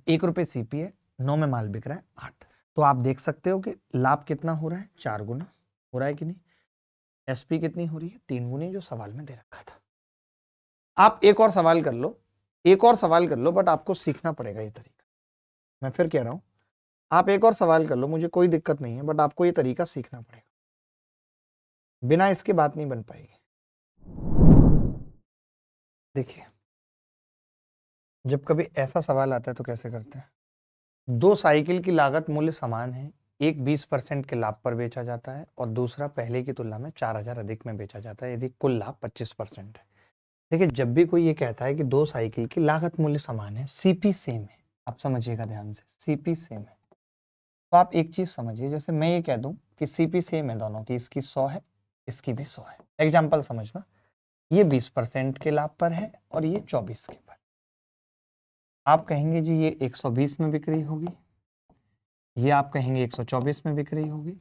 1 रुपये सीपी है, 9 में माल बिक रहा है 8। तो आप देख सकते हो कि लाभ कितना हो रहा है, 4 गुना हो रहा है कि नहीं। एसपी कितनी हो रही है, 3 गुनी, जो सवाल में दे रखा था। आप एक और सवाल कर लो, एक और सवाल कर लो, बट आपको सीखना पड़ेगा ये तरीका। मैं फिर कह रहा हूं, आप एक और सवाल कर लो, मुझे कोई दिक्कत नहीं है, बट आपको ये तरीका सीखना पड़ेगा, बिना इसके बात नहीं बन पाएगी। देखिए, जब कभी ऐसा सवाल आता है तो कैसे करते हैं, 2 साइकिल की लागत मूल्य समान है, एक 20% के लाभ पर बेचा जाता है और दूसरा पहले की तुलना में 4000 अधिक में बेचा जाता है यदि कुल लाभ 25% है। देखिए, जब भी कोई ये कहता है कि 2 साइकिल की लागत मूल्य समान है, सीपी सेम है, आप समझिएगा ध्यान से, सीपी सेम है, तो आप एक चीज समझिए, जैसे मैं ये कह दूं कि सीपी सेम है दोनों की, इसकी 100 है, इसकी भी 100 है, एग्जाम्पल समझना, ये 20% के लाभ पर है और ये 24 के पर। आप कहेंगे जी ये 120 में बिक्री होगी, ये आप कहेंगे 124 में बिक्री होगी,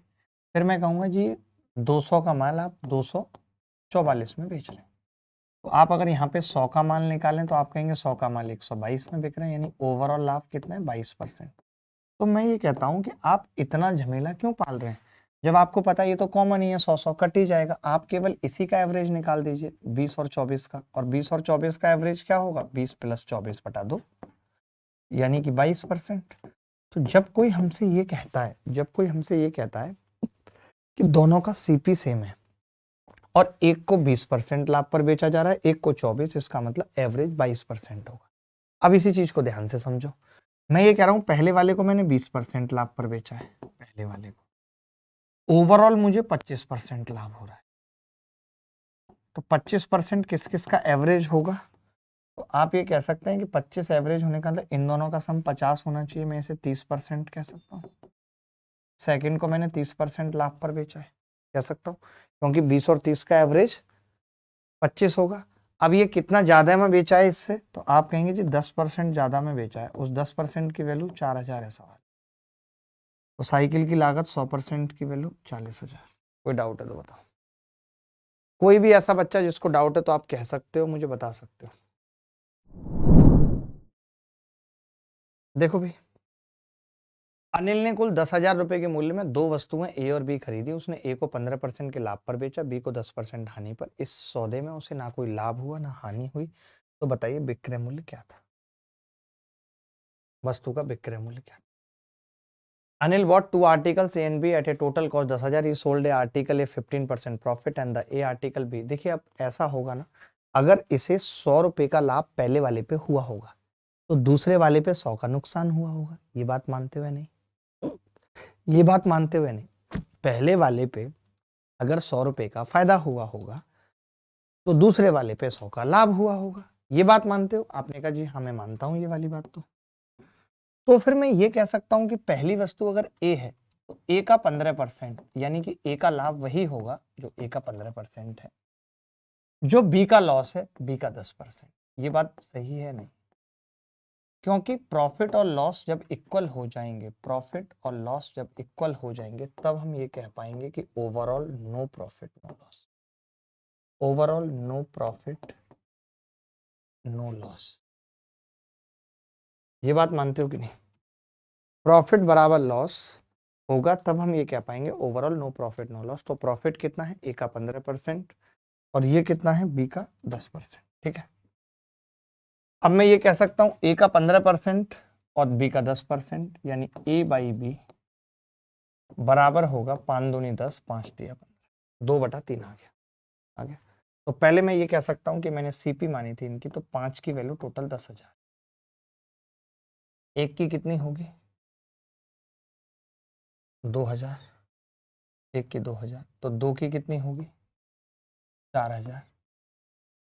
फिर मैं कहूंगा जी 200 का माल आप 244 में बेच रहे हैं। तो आप अगर यहाँ पे 100 का माल निकालें तो आप कहेंगे 100 का माल 122 में बिक रहे हैं, यानी ओवरऑल लाभ कितना है, 22%। तो मैं ये कहता हूं कि आप इतना झमेला क्यों पाल रहे हैं, जब आपको पता है ये तो कॉमन ही है, 100 कट ही जाएगा, आप केवल इसी का एवरेज निकाल दीजिए, 20 और 24 का, और 20 और 24 का एवरेज क्या होगा, 20 + 24 बटा 2, यानी कि 22%। तो जब कोई हमसे ये कहता है, जब कोई हमसे ये कहता है कि दोनों का सीपी सेम है और एक को 20% लाभ पर बेचा जा रहा है, एक को 24, इसका मतलब एवरेज 22% होगा। अब इसी चीज को ध्यान से समझो, मैं ये कह रहा हूं पहले वाले को मैंने 20% लाभ पर बेचा है, पहले वाले को, ओवरऑल मुझे 25% लाभ हो रहा है, तो 25% किस किस का एवरेज होगा, तो आप ये कह सकते हैं कि 25 एवरेज होने का मतलब इन दोनों का सम 50 होना चाहिए, मैं इसे 30% कह सकता हूँ। सेकंड को मैंने 30% लाभ पर बेचा है, कह सकता हूँ, क्योंकि 20 और 30 का एवरेज 25 होगा। अब ये कितना ज्यादा में बेचा है इससे, तो आप कहेंगे जी 10% ज्यादा में बेचा है, उस 10% की वैल्यू 4000 है सवाल, तो साइकिल की लागत 100% की वैल्यू 40,000। कोई डाउट है तो बताओ, कोई भी ऐसा बच्चा जिसको डाउट है तो आप कह सकते हो, मुझे बता सकते हो। देखो भाई, अनिल ने कुल 10,000 रुपए के मूल्य में 2 वस्तुएं ए और बी खरीदी, उसने ए को 15% के लाभ पर बेचा, बी को 10% हानि पर। इस सौदे में उसे ना कोई लाभ हुआ ना हानि हुई, तो बताइए विक्रय मूल्य क्या था, वस्तु का विक्रय मूल्य क्या था। Anil bought 2 articles A and B at a total cost 10,000. He sold a article a 15% profit and the A article B. देखिए, अब ऐसा होगा ना, अगर इसे 100 रुपए का लाभ पहले वाले पे हुआ होगा तो दूसरे वाले पे 100 का नुकसान हुआ होगा, ये बात मानते हुए नहीं, ये बात मानते हुए नहीं, पहले वाले पे अगर 100 रुपए का फायदा हुआ होगा तो दूसरे वाले पे 100 का लाभ हुआ होगा, ये बात मानते हो। आपने कहा जी हाँ मैं मानता हूं ये वाली बात। तो फिर मैं ये कह सकता हूं कि पहली वस्तु अगर ए है तो ए का 15%, यानी कि ए का लाभ वही होगा जो ए का 15% है, जो बी का लॉस है बी का 10%। ये बात सही है नहीं, क्योंकि प्रॉफिट और लॉस जब इक्वल हो जाएंगे, प्रॉफिट और लॉस जब इक्वल हो जाएंगे तब हम ये कह पाएंगे कि overall no profit no loss, overall no profit no loss. ये बात मानते हो कि नहीं, प्रॉफिट बराबर लॉस होगा तब हम ये कह पाएंगे overall no profit no loss. तो प्रॉफिट कितना है, ए का 15% और ये कितना है, बी का 10%। ठीक है, अब मैं ये कह सकता हूं ए का 15% और बी का 10%, यानी ए बाई बी बराबर होगा 5 दूनी 10, 5 दिया 15, 2/3 आ गया, आ गया। तो पहले मैं ये कह सकता हूं कि मैंने सीपी मानी थी इनकी, तो 5 की वैल्यू टोटल 10,000, एक की कितनी होगी 2,000, एक की 2,000, तो 2 की कितनी होगी 4,000,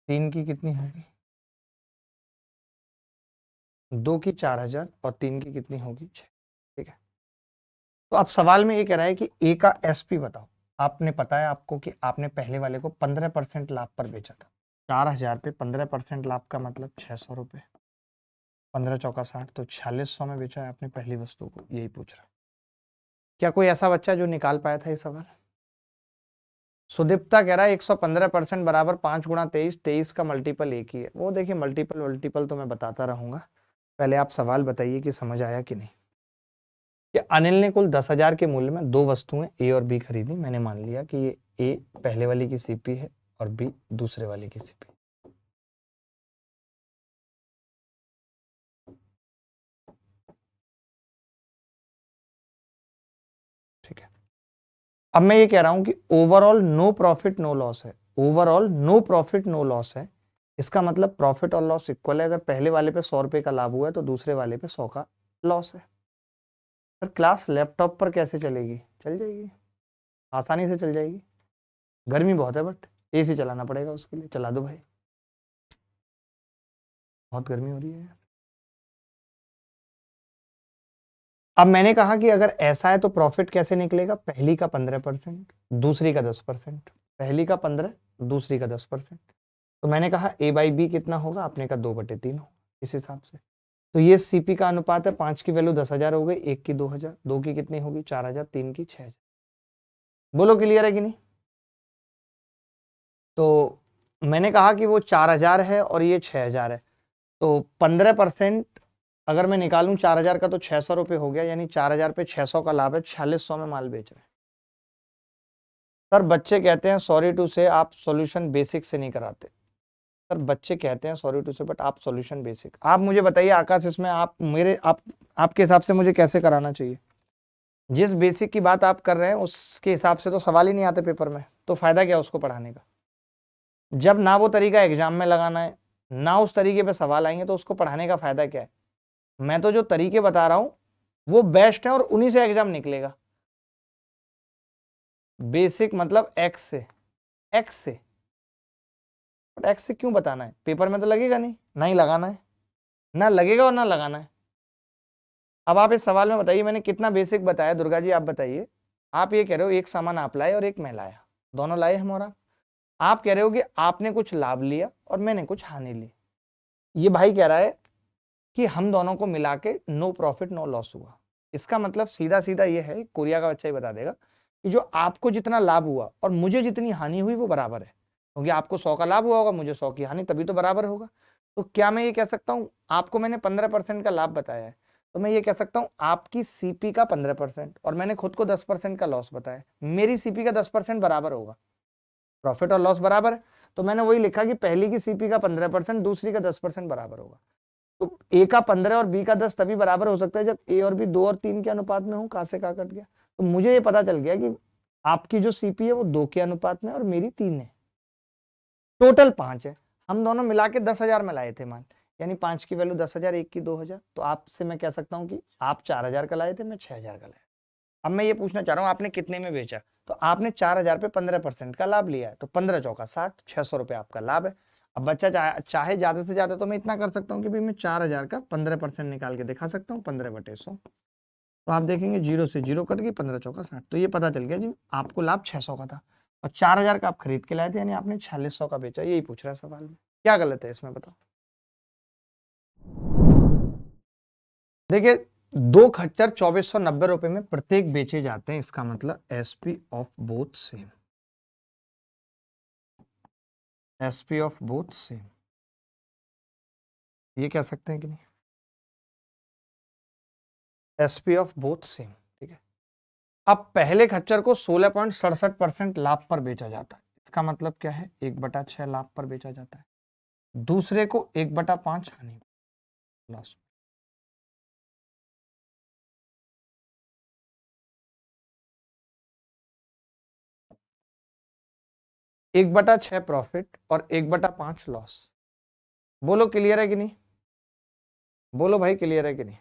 3 की कितनी होगी, 2 की 4,000 और 3 की कितनी होगी 6। ठीक है, तो अब सवाल में ये कह रहा है कि ए का एसपी बताओ। आपने पता है आपको कि आपने पहले वाले को 15% लाभ पर बेचा था, 4,000 पे 15% लाभ का मतलब 600 रुपये, 15 चौका 60, तो 4600 में बेचा है आपने पहली वस्तु को, यही पूछ रहा है। क्या कोई ऐसा बच्चा जो निकाल पाया था ये सवाल? सुदीप्ता कह रहा है 115% बराबर 5 गुणा 23, 23 का मल्टीपल एक ही है। वो देखिए मल्टीपल तो मैं बताता रहूंगा, पहले आप सवाल बताइए कि समझ आया कि नहीं। कि अनिल ने कुल 10,000 के मूल्य में 2 वस्तुएं ए और बी खरीदी। मैंने मान लिया कि ये ए पहले वाली की सीपी है और बी दूसरे वाले की सीपी। ठीक है, अब मैं ये कह रहा हूं कि overall no profit no loss है। Overall no profit no loss है, इसका मतलब प्रॉफिट और लॉस इक्वल है। अगर पहले वाले पे 100 रुपए का लाभ हुआ है तो दूसरे वाले पे 100 का लॉस है। पर क्लास लैपटॉप पर कैसे चलेगी? चल जाएगी, आसानी से चल जाएगी। गर्मी बहुत है बट एसी चलाना पड़ेगा उसके लिए। चला दो भाई, बहुत गर्मी हो रही है। अब मैंने कहा कि अगर ऐसा है तो प्रॉफिट कैसे निकलेगा? पहली का 15%, दूसरी का 10%। पहली का 15, दूसरी का 10%। तो मैंने कहा ए बाई बी कितना होगा? आपने कहा 2/3 होगा इस हिसाब से। तो ये सीपी का अनुपात है। 5 की वैल्यू 10,000 हो गई, 1 की 2,000, 2 की कितनी होगी? 4,000, 3 की 6,000। बोलो क्लियर है कि नहीं? तो मैंने कहा कि वो 4,000 है और ये 6,000 है, तो 15% अगर मैं निकालूं 4,000 का तो 600 रुपये हो गया, यानी 4,000 पे 600 का लाभ है। 4600 में माल बेच रहे हैं। सर बच्चे कहते हैं सॉरी टू से आप सॉल्यूशन बेसिक से नहीं कराते। सर बच्चे कहते हैं सॉरी टू से बट आप सॉल्यूशन बेसिक। आप मुझे बताइए आकाश, इसमें आपके हिसाब से मुझे कैसे कराना चाहिए? जिस बेसिक की बात आप कर रहे हैं उसके हिसाब से तो सवाल ही नहीं आते पेपर में, तो फायदा क्या उसको पढ़ाने का? जब ना वो तरीका एग्जाम में लगाना है, ना उस तरीके पे सवाल आएंगे, तो उसको पढ़ाने का फायदा क्या है? मैं तो जो तरीके बता रहा हूं वो बेस्ट है और उन्हीं से एग्जाम निकलेगा। बेसिक मतलब एक्स से, बट एक्स से क्यों बताना है? पेपर में तो लगेगा नहीं, ना ही लगाना है, ना लगेगा और ना लगाना है। अब आप इस सवाल में बताइए मैंने कितना बेसिक बताया? दुर्गा जी आप बताइए। आप ये कह रहे हो एक सामान आप लाए और एक मैं लाया, दोनों लाए हम, और आप कह रहे हो कि आपने कुछ लाभ लिया और मैंने कुछ हानि ली। ये भाई कह रहा है कि हम दोनों को मिला के नो प्रॉफिट नो लॉस हुआ। इसका मतलब सीधा सीधा ये है, कोरिया का बच्चा ही बता देगा, कि जो आपको जितना लाभ हुआ और मुझे जितनी हानि हुई वो बराबर है, क्योंकि आपको 100 का लाभ हुआ होगा, मुझे 100 की हानि, तभी तो बराबर होगा। तो क्या मैं ये कह सकता हूं, आपको मैंने 15% का लाभ बताया है, तो मैं ये कह सकता हूं आपकी सीपी का 15% और मैंने खुद को 10% का लॉस बताया, मेरी सीपी का 10% बराबर होगा। प्रॉफिट और लॉस बराबर है, तो मैंने वही लिखा कि पहली की सीपी का 15%, दूसरी का 10% बराबर होगा। तो ए का 15 और बी का 10 तभी बराबर हो सकता है जब ए और बी 2 और 3 के अनुपात में हो। कहां से कहां कट गया? तो मुझे ये पता चल गया कि आपकी जो सीपी है वो 2 के अनुपात में और मेरी 3 है, टोटल 5 है। हम दोनों मिला के 10,000 में लाए थे मान, यानी 5 की वैल्यू 10,000, 1 की 2,000। तो आपसे मैं कह सकता हूं कि आप 4,000 का लाए थे, मैं 6,000 का लाया। अब मैं ये पूछना चाह रहा हूं आपने कितने में बेचा? तो आपने 4,000 पे 15% का लाभ लिया है, तो 15 चौका 60, 600 रुपए आपका लाभ है। अब बच्चा चाहे ज्यादा से ज्यादा तो मैं इतना कर सकता हूँ कि भाई मैं 4,000 का 15% निकाल के दिखा सकता हूँ, 15/100। तो आप देखेंगे 0 से 0 कट गई, 15 चौका 60। तो ये पता चल गया जी आपको लाभ 600 का था और 4,000 का आप खरीद के लाए थे, यानी आपने 4600 का बेचा। यही पूछ रहा है सवाल में, क्या गलत है इसमें बताओ? देखिए 2 खच्चर 2490 रुपए में प्रत्येक बेचे जाते हैं, इसका मतलब SP of both same. SP of both same, ये कह सकते हैं कि नहीं? एसपी ऑफ बोथ सेम, ठीक है। अब पहले खच्चर को 16.67% लाभ पर बेचा जाता है, इसका मतलब क्या है? 1/6 लाभ पर बेचा जाता है। दूसरे को 1/5 हानि लॉस। 1/6 प्रॉफिट और 1/5 लॉस। बोलो क्लियर है कि नहीं? बोलो भाई क्लियर है कि नहीं?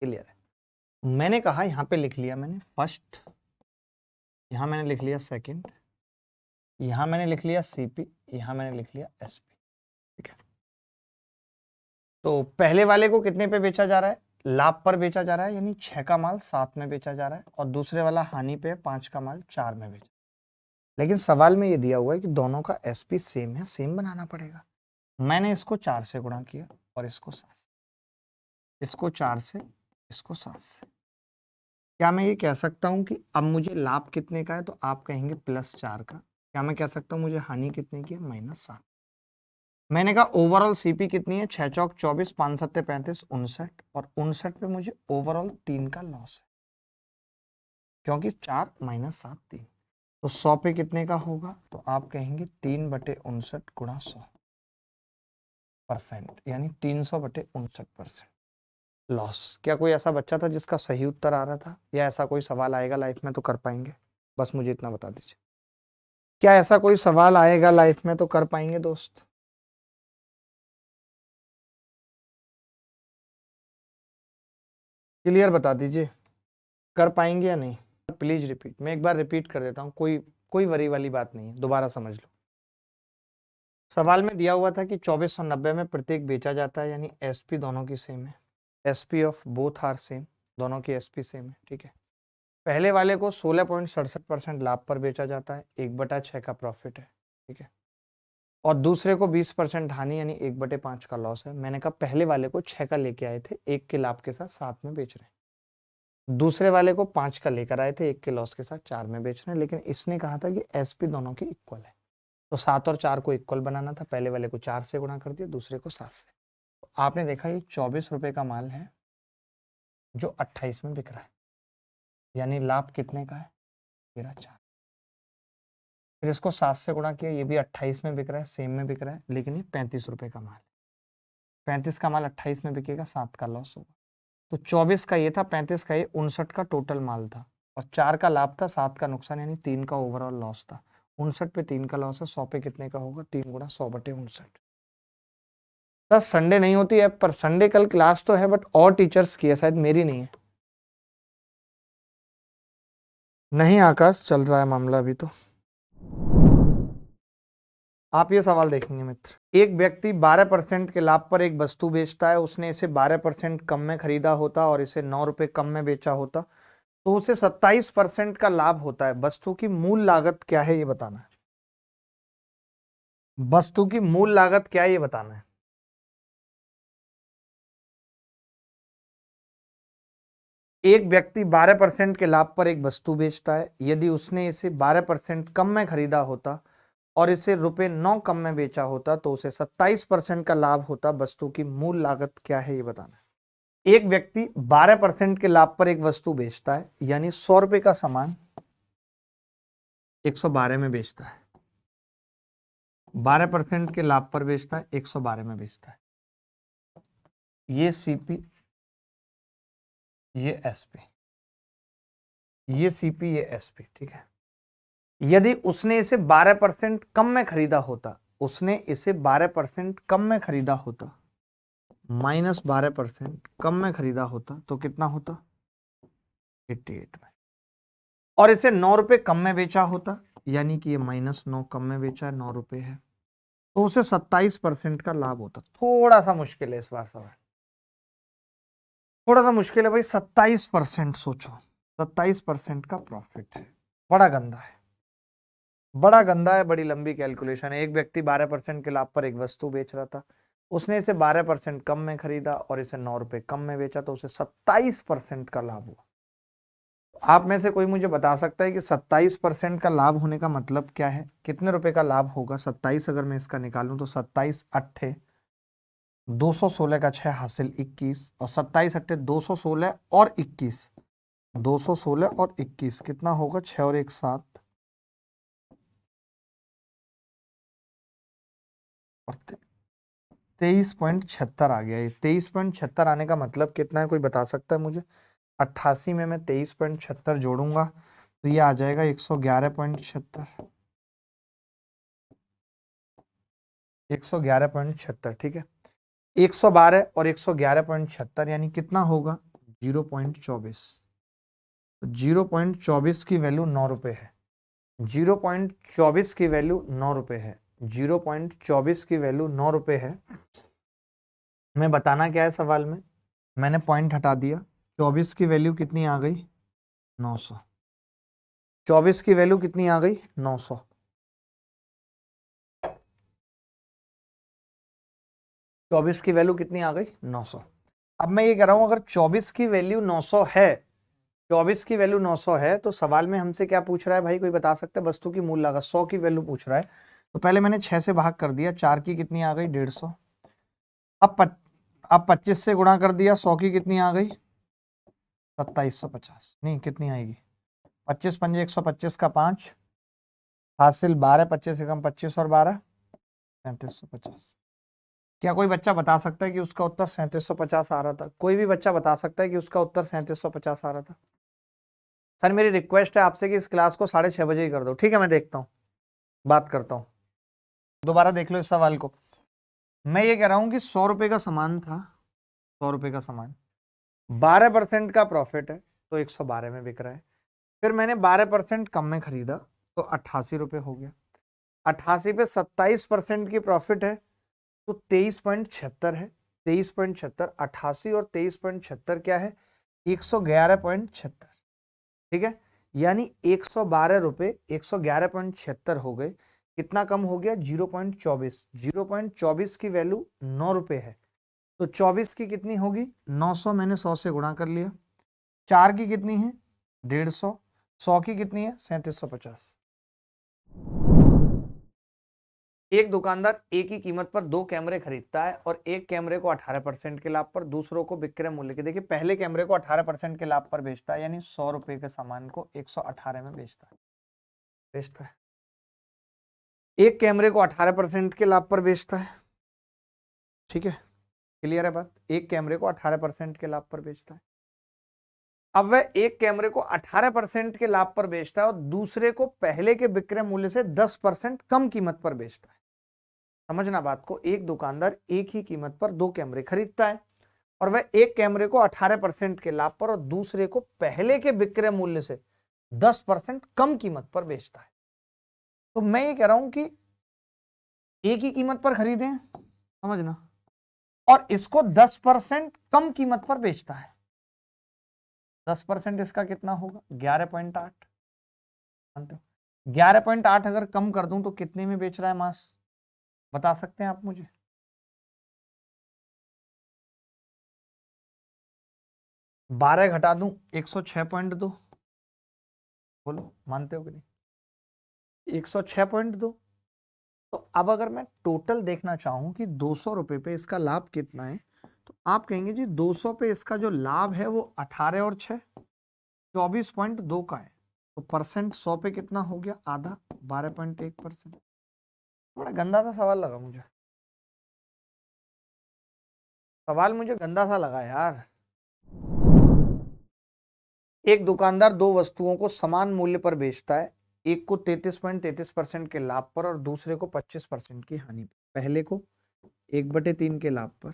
क्लियर है। मैंने कहा यहां पे लिख लिया मैंने फर्स्ट, यहां मैंने लिख लिया सेकंड, यहां मैंने लिख लिया सीपी, यहां मैंने लिख लिया एसपी, ठीक है। तो पहले वाले को कितने पे बेचा जा रहा है? लाभ पर बेचा जा रहा है, यानी 6 का माल 7 में बेचा जा रहा है, और दूसरे वाला हानि पे 5 का माल 4 में बेचा। लेकिन सवाल में ये दिया हुआ है कि दोनों का एसपी सेम है, सेम बनाना पड़ेगा। मैंने इसको 4 से गुणा किया और इसको 7 से, इसको 4 से, इसको 7 से। क्या मैं ये कह सकता हूँ कि अब मुझे लाभ कितने का है, तो आप कहेंगे +4 का। क्या मैं कह सकता हूँ मुझे हानि कितने की है, -7। मैंने कहा ओवरऑल सीपी कितनी है, 6 चौक 24, 5 सत्ते 35, 59, और 59 पे मुझे ओवरऑल 3 का लॉस है, क्योंकि 4 - 7 3। तो 100 पे कितने का होगा, तो आप कहेंगे 3/59 गुणा 100%, यानी 300/59% लॉस। क्या कोई ऐसा बच्चा था जिसका सही उत्तर आ रहा था, या ऐसा कोई सवाल आएगा लाइफ में तो कर पाएंगे? बस मुझे इतना बता दीजिए, क्या ऐसा कोई सवाल आएगा लाइफ में तो कर पाएंगे दोस्त? क्लियर बता दीजिए, कर पाएंगे या नहीं? प्लीज रिपीट, मैं एक बार रिपीट कर देता हूँ, कोई कोई वरी वाली बात नहीं है, दोबारा समझ लो। सवाल में दिया हुआ था कि 2490 में प्रत्येक बेचा जाता है, यानी एसपी दोनों की सेम है, SP of both are same, दोनों की एसपी सेम है, ठीक है। पहले वाले को 16.67% लाभ पर बेचा जाता है, 1/6 का प्रॉफिट है, ठीक है। और दूसरे को 20% हानि, यानी 1/5 का लॉस है। मैंने कहा पहले वाले को 6 का लेके आए थे, 1 के लाभ के साथ 7 में बेच रहे हैं। दूसरे वाले को 5 का लेकर आए थे, 1 के लॉस के साथ 4 में बेच रहे हैं, लेकिन इसने कहा था कि एसपी दोनों की इक्वल है, तो 7 और 4 को इक्वल बनाना था। पहले वाले को 4 से गुणा कर दिया, दूसरे को 7 से। तो आपने देखा ये 24 रुपए का माल है जो 28 में बिक रहा है, यानी लाभ कितने का है, मेरा 4। फिर इसको 7 से गुणा किया, ये भी 28 में बिक रहा है, सेम में बिक रहा है, लेकिन ये 35 रुपए का माल, 35 का माल 28 में बिकेगा, 7 का लॉस होगा। तो 24 का ये था, 35 का ये, 59 का टोटल माल था, और 4 का लाभ था, 7 का नुकसान, यानी 3 का ओवरऑल लॉस था। 59 पे 3 का लॉस है, 100 पे कितने का होगा, 3 गुणा 100/59। सर संडे नहीं होती है, पर संडे कल क्लास तो है, बट और टीचर्स की है, शायद मेरी नहीं है। नहीं आकाश, चल रहा है मामला अभी तो। आप ये सवाल देखेंगे मित्र, एक व्यक्ति 12% के लाभ पर एक वस्तु बेचता है, उसने इसे 12% कम में खरीदा होता और इसे 9 रुपए कम में बेचा होता, तो उसे 27% का लाभ होता है। वस्तु की मूल लागत क्या है ये बताना है, वस्तु की मूल लागत क्या है ये बताना है। एक व्यक्ति 12% के लाभ पर एक वस्तु बेचता है, यदि उसने इसे 12% कम में खरीदा होता और इसे ₹9 कम में बेचा होता, तो उसे 27% का लाभ होता। वस्तु की मूल लागत क्या है ये बताना है। एक व्यक्ति 12% के लाभ पर एक वस्तु बेचता है, यानी 100 रुपए का सामान 112 में बेचता है, 12% के लाभ पर बेचता है, 112 में बेचता है। ये सीपी, ये एसपी, ये सीपी, ये एसपी, ठीक है। यदि उसने इसे 12% कम में खरीदा होता, उसने इसे 12% कम में खरीदा होता, -12% कम में खरीदा होता, तो कितना होता, 88 में। और इसे 9 रुपए कम में बेचा होता, यानी कि ये -9 कम में बेचा है, 9 रुपए है, तो उसे 27% का लाभ होता। थोड़ा सा मुश्किल है इस बार सवाल, थोड़ा सा मुश्किल है भाई। 27%, सोचो 27% का प्रॉफिट है, बड़ा गंदा है, बड़ा गंदा है, बड़ी लंबी कैलकुलेशन है। एक व्यक्ति 12% के लाभ पर एक वस्तु बेच रहा था, उसने इसे 12% कम में खरीदा और इसे 9 रुपए कम में बेचा, तो उसे 27% का लाभ हुआ। आप में से कोई मुझे बता सकता है कि 27% का लाभ होने का मतलब क्या है, कितने रुपए का लाभ होगा? 27 अगर मैं इसका निकालूं तो 27 अट्ठे 216 का 6 हासिल 21, और 27 अट्ठे 216 और 21, 216 और 21 कितना होगा, 6 और 1 7, और 23.76 आ गया। ये 23.76 आने का मतलब कितना है, कोई बता सकता है मुझे? 88 में मैं 23.76 जोड़ूंगा तो ये आ जाएगा 111.76, 111.76, ठीक है। 112 और 111.76 यानी कितना होगा, 0.24। 0.24 की वैल्यू 9 रुपए है, 0.24 की वैल्यू 9 रुपए है, 0.24 की वैल्यू 9 रुपए है। मैं बताना क्या है सवाल में, मैंने पॉइंट हटा दिया। 24 की वैल्यू कितनी आ गई, 900। 24 की वैल्यू कितनी आ गई, 900। 24 की वैल्यू कितनी आ गई, 900। अब मैं ये कह रहा हूं अगर 24 की वैल्यू 900 है 24 की वैल्यू 900 है, तो सवाल में हमसे क्या पूछ रहा है भाई, कोई बता सकता है? वस्तु की मूल लागत 100 की वैल्यू पूछ रहा है। तो पहले मैंने 6 से भाग कर दिया, 4 की कितनी आ गई 150। अब 25 से गुणा कर दिया, 100 की कितनी आ गई 2750। नहीं, कितनी आएगी 25 पंजे 125 का 5 हासिल 12, 25 एकम 25 और 12 3750। क्या कोई बच्चा बता सकता है कि उसका उत्तर 3750 आ रहा था? कोई भी बच्चा बता सकता है कि उसका उत्तर 3750 आ रहा था? सर मेरी रिक्वेस्ट है आपसे कि इस क्लास को 6:30 बजे ही कर दो। ठीक है, मैं देखता हूँ, बात करता हूँ। दोबारा देख लो इस सवाल को। मैं ये कह रहा हूं कि 100 रुपए का सामान था, 100 रुपए का सामान, 12% का प्रॉफिट है तो 112 में बिक रहा है। फिर मैंने 12% कम में खरीदा तो 88 रुपए हो गया। 88 पे 27% की प्रॉफिट है तो 23.76 है। 23.76, 88 और 23.76 क्या है 111.76। ठीक है, यानी 112 रुपए 111.76 हो गए। कितना कम हो गया 0.24। 0.24 की वैल्यू 9 रुपए है, तो 24 की कितनी होगी 900, मैंने 100 से गुणा कर लिया। 4 की कितनी है 150, 100 की कितनी है 3750। एक दुकानदार एक ही कीमत पर 2 कैमरे खरीदता है और एक कैमरे को 18% के लाभ पर, दूसरों को विक्रय मूल्य के, देखिए पहले कैमरे को 18% के लाभ पर बेचता है, यानी 100 रुपए के सामान को 118 में बेचता है। एक कैमरे को 18% के लाभ पर बेचता है। ठीक है, क्लियर है बात? एक कैमरे को 18% के लाभ पर बेचता है। अब वह एक कैमरे को 18% के लाभ पर बेचता है और दूसरे को पहले के विक्रय मूल्य से 10% कम कीमत पर बेचता है। समझना बात को, एक दुकानदार एक ही कीमत पर 2 कैमरे खरीदता है और वह एक कैमरे को 18% के लाभ पर और दूसरे को पहले के विक्रय मूल्य से 10% कम कीमत पर बेचता है। तो मैं ये कह रहा हूं कि एक ही कीमत पर खरीदें, समझना, और इसको 10% कम कीमत पर बेचता है। 10% इसका कितना होगा 11.8। 11.8 अगर कम कर दूं तो कितने में बेच रहा है मास, बता सकते हैं आप मुझे? बारह घटा दूं 106.2, बोलो मानते हो कि नहीं? 106.2। तो अब अगर मैं टोटल देखना चाहूं कि 200 रुपए पे इसका लाभ कितना है, तो आप कहेंगे जी 200 पे इसका जो लाभ है वो 18 और 6 24.2 का है। तो परसेंट 100 पे कितना हो गया आधा, 12.1%। बड़ा गंदा सा सवाल लगा मुझे, सवाल मुझे गंदा सा लगा यार। एक दुकानदार 2 वस्तुओं को समान मूल्य पर बेचता है, एक को 33.33% के लाभ पर और दूसरे को 25% की हानि पर। पहले को 1/3 के लाभ पर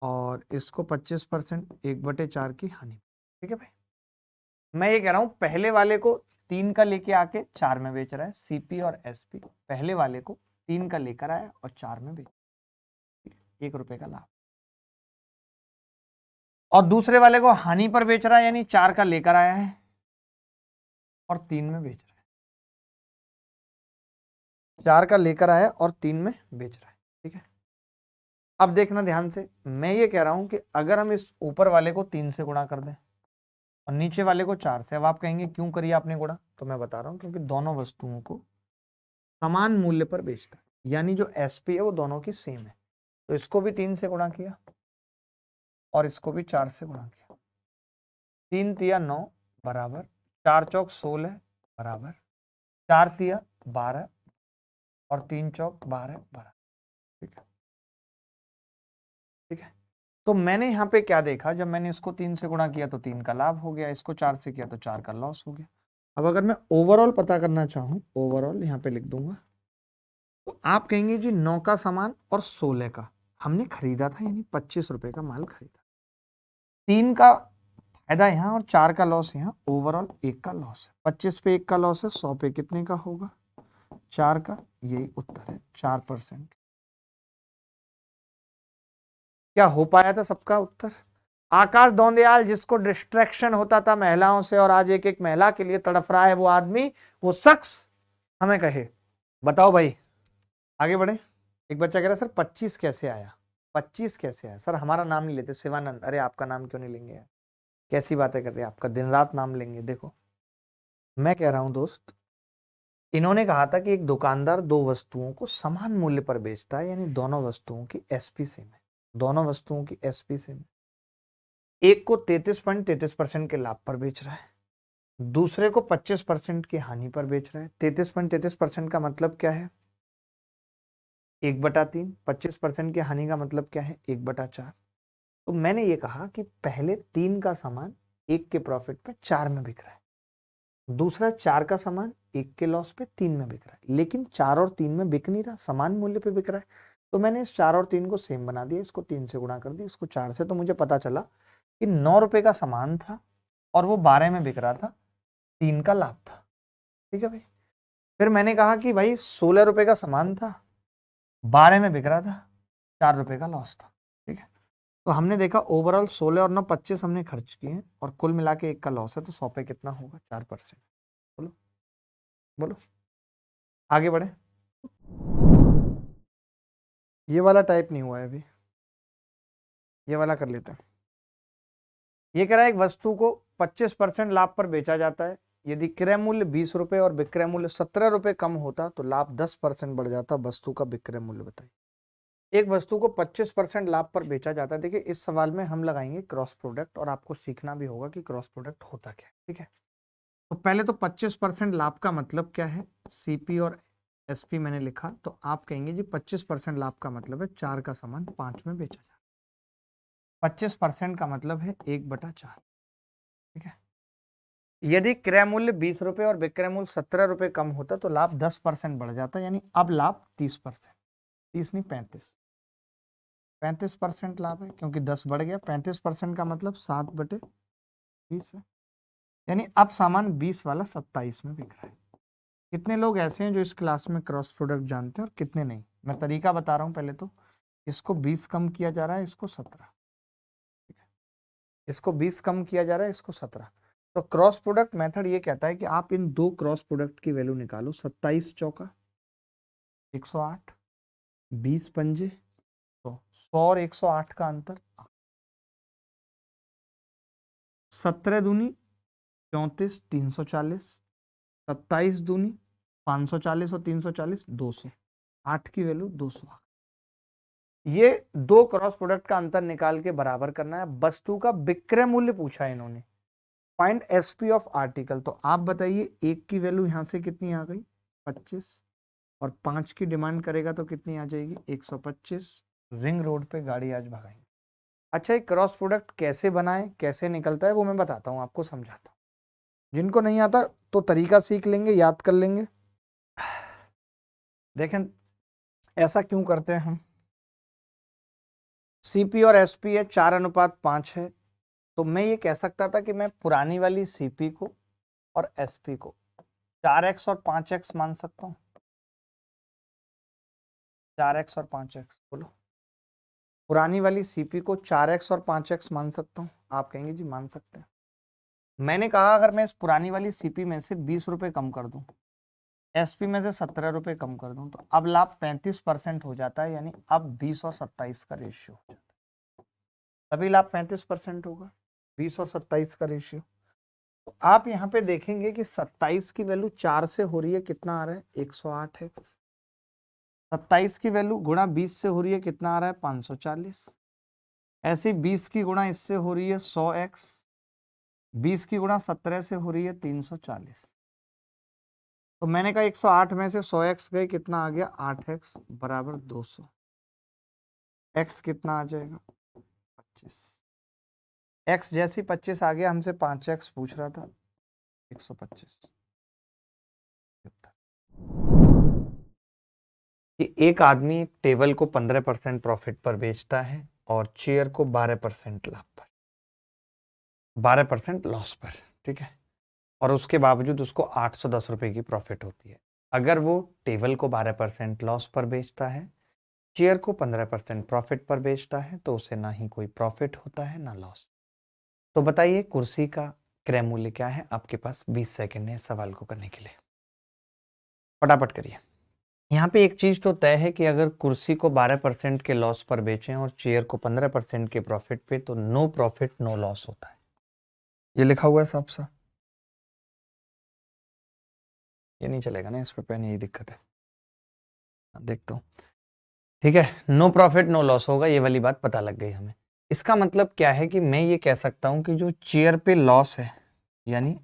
और इसको 25% 1/4 की हानि पर। ठीक है भाई, मैं ये कह रहा हूं पहले वाले को 3 का लेके आके 4 में बेच रहा है, सीपी और एसपी। पहले वाले को 3 का लेकर आया और 4 में बेच, 1 रुपए का लाभ। और दूसरे वाले को हानि पर बेच रहा है, यानी 4 का लेकर आया है और 3 में बेच रहा है। 4 का लेकर आया और 3 में बेच रहा है। ठीक है, अब देखना ध्यान से, मैं ये कह रहा हूं कि अगर हम इस ऊपर वाले को 3 से गुणा कर दें और नीचे वाले को 4 से, अब आप कहेंगे क्यों करिए आपने गुणा, तो मैं बता रहा हूं क्योंकि दोनों वस्तुओं को समान मूल्य पर बेचता है, यानी जो एसपी है वो दोनों की सेम है। तो इसको भी 3 से गुणा किया और इसको भी 4 से गुणा किया। 3 तिया 9 बराबर 4 चौक 16 बराबर 4 तिया 12 और 3 चौक 12 बराबर। ठीक है, ठीक है। तो मैंने यहाँ पे क्या देखा, जब मैंने इसको 3 से गुणा किया तो 3 का लाभ हो गया, इसको 4 से किया तो 4 का लॉस हो गया। अब अगर मैं ओवरऑल पता करना चाहूँ, ओवरऑल यहाँ पे लिख दूंगा, तो आप कहेंगे जी 9 का सामान और 16 का हमने खरीदा था, यानी 25 रुपए का माल खरीदा। 3 का फायदा यहाँ और 4 का लॉस यहाँ, ओवरऑल 1 का लॉस है। 25 पे 1 का लॉस है, 100 पे कितने का होगा 4 का, यही उत्तर है 4%। क्या हो पाया था सबका उत्तर? आकाश दौंदियाल, जिसको डिस्ट्रैक्शन होता था महिलाओं से और आज एक एक महिला के लिए तड़फ रहा है, वो आदमी, वो शख्स हमें कहे। बताओ भाई, आगे बढ़े। एक बच्चा कह रहा है सर 25 कैसे आया? 25 कैसे आया सर? हमारा नाम नहीं लेते, शिवानंद। अरे आपका नाम क्यों नहीं लेंगे यार? कैसी बातें कर रहे हैं, आपका दिन रात नाम लेंगे। देखो मैं कह रहा हूं दोस्त, इन्होंने कहा था कि एक दुकानदार दो वस्तुओं को समान मूल्य पर बेचता है, यानी दोनों वस्तुओं की एसपी सेम है, दोनों वस्तुओं की एसपी सेम है। एक को 33.33% के लाभ पर बेच रहा है, दूसरे को 25% की हानि पर बेच रहा है। 33.33% का मतलब क्या है? 1/3। 25% की हानि का मतलब क्या है? 1/4। तो मैंने ये कहा कि पहले 3 का सामान 1 के प्रॉफिट पे 4 में बिक रहा है, दूसरा 4 का सामान 1 के लॉस पे 3 में बिक रहा है, लेकिन 4 और 3 में बिक नहीं रहा, समान मूल्य पे बिक रहा है। तो मैंने इस 4 और 3 को सेम बना दिया, इसको 3 से गुणा कर दिया, इसको 4 से। तो मुझे पता चला कि 9 रुपए का सामान था और वो 12 में बिक रहा था, 3 का लाभ था। ठीक है भाई। फिर मैंने कहा कि भाई 16 रुपए का सामान था, 12 में बिक रहा था, 4 रुपए का लॉस था। ठीक है। तो हमने देखा ओवरऑल 16 और 9 25 हमने खर्च किए हैं और कुल मिला के 1 का लॉस है। तो 100 पे कितना होगा? 4%। बोलो बोलो, आगे बढ़े। ये वाला टाइप नहीं हुआ है अभी, ये वाला कर लेते हैं। ये कह रहा है एक वस्तु को 25% लाभ पर बेचा जाता है, यदि क्रय मूल्य 20 रुपए और विक्रय मूल्य 17 रुपए कम होता तो लाभ 10% बढ़ जाता। वस्तु का विक्रय मूल्य बताइए। एक वस्तु को 25% लाभ पर बेचा जाता है। देखिए इस सवाल में हम लगाएंगे क्रॉस प्रोडक्ट और आपको सीखना भी होगा कि क्रॉस प्रोडक्ट होता क्या है। ठीक है। तो पहले तो 25% लाभ का मतलब क्या है? सीपी और एसपी मैंने लिखा, तो आप कहेंगे जी 25% लाभ का मतलब है 4 का सामान 5 में बेचा जाता। 25% का मतलब है 1/4। ठीक है। यदि क्रय मूल्य 20 रुपए और विक्रय मूल्य 17 रुपए कम होता तो लाभ 10% बढ़ जाता, यानी अब लाभ 30%। 30 नहीं 35% लाभ है, क्योंकि 10 बढ़ गया। 35% का मतलब 7/20 है, यानी अब सामान 20 वाला 27 में बिक रहा है। कितने लोग ऐसे हैं जो इस क्लास में क्रॉस प्रोडक्ट जानते हैं और कितने नहीं? मैं तरीका बता रहा हूं। पहले तो इसको 20 कम किया जा रहा है, इसको 17। ठीक है। इसको 20 कम किया जा रहा है, इसको 17। तो क्रॉस प्रोडक्ट मेथड ये कहता है कि आप इन दो क्रॉस प्रोडक्ट की वैल्यू निकालो। 27 चौका 108, 20 पंजे तो 100 और 108 का अंतर 17 दूनी 34 340, 27 दूनी 540 और 340 200, 8 की वैल्यू 200। ये दो क्रॉस प्रोडक्ट का अंतर निकाल के बराबर करना है। वस्तु का विक्रय मूल्य पूछा है इन्होंने, फाइंड एसपी ऑफ आर्टिकल। तो आप बताइए एक की वैल्यू यहां से कितनी आ गई? 25, और 5 की डिमांड करेगा तो कितनी आ जाएगी? 125। रिंग रोड पे गाड़ी आज भगाएंगे। अच्छा, एक क्रॉस प्रोडक्ट कैसे बनाए, कैसे निकलता है, वो मैं बताता हूँ आपको, समझाता हूँ। जिनको नहीं आता तो तरीका सीख लेंगे, याद कर लेंगे। देखें ऐसा क्यों करते हैं हम। सीपी और एसपी है 4:5 है, तो मैं ये कह सकता था कि मैं पुरानी वाली सीपी को और एसपी को 4x और 5x मान सकता हूं। 4x और 5x बोलो। पुरानी वाली सीपी को 4x और 5x मान सकता हूं? आप कहेंगे जी मान सकते हैं। मैंने कहा अगर मैं इस पुरानी वाली सीपी में से 20 रुपए कम कर दूं, एसपी में से 17 रुपए कम कर दूं, तो अब लाभ 35% हो जाता है, यानी अब 20 और 27 का रेशियो हो जाता है, तभी लाभ 35% होगा। 20 और 27 का रेशियो। तो आप यहाँ पे देखेंगे कि 27 की वैल्यू 4 से हो रही है, कितना आ रहा है? 108 है। 27 की वैल्यू गुणा 20 से हो रही है, कितना आ रहा है? 540। ऐसे 20 की गुणा इससे हो रही है 100x, 20 की गुणा 17 से हो रही है 340। तो मैंने कहा 108 में से 100x गए, कितना आ गया? 8x बराबर 200। x कितना आ जाएगा? 25। x जैसी 25 आ गया, हमसे 5x पूछ रहा था, 125। कि एक आदमी टेबल को 15% प्रॉफिट पर बेचता है और चेयर को 12% लाभ पर, 12% लॉस पर। ठीक है। और उसके बावजूद उसको 810 रुपए की प्रॉफिट होती है। अगर वो टेबल को 12% लॉस पर बेचता है, चेयर को 15% प्रॉफिट पर बेचता है, तो उसे ना ही कोई प्रॉफिट होता है ना लॉस। तो बताइए कुर्सी का क्रय मूल्य क्या है? आपके पास 20 सेकंड है सवाल को करने के लिए, फटाफट करिए। यहाँ पे एक चीज तो तय है कि अगर कुर्सी को 12% के लॉस पर बेचें और चेयर को 15% के प्रॉफिट पे, तो नो प्रॉफिट नो लॉस होता है। ये लिखा हुआ है साफ साफ, ये नहीं चलेगा ना इस पे पेन, यही दिक्कत है। देखता हूँ, ठीक है, नो प्रॉफिट नो लॉस होगा, ये वाली बात पता लग गई हमें। इसका मतलब क्या है कि मैं ये कह सकता हूं कि जो चेयर पे लॉस है, यानी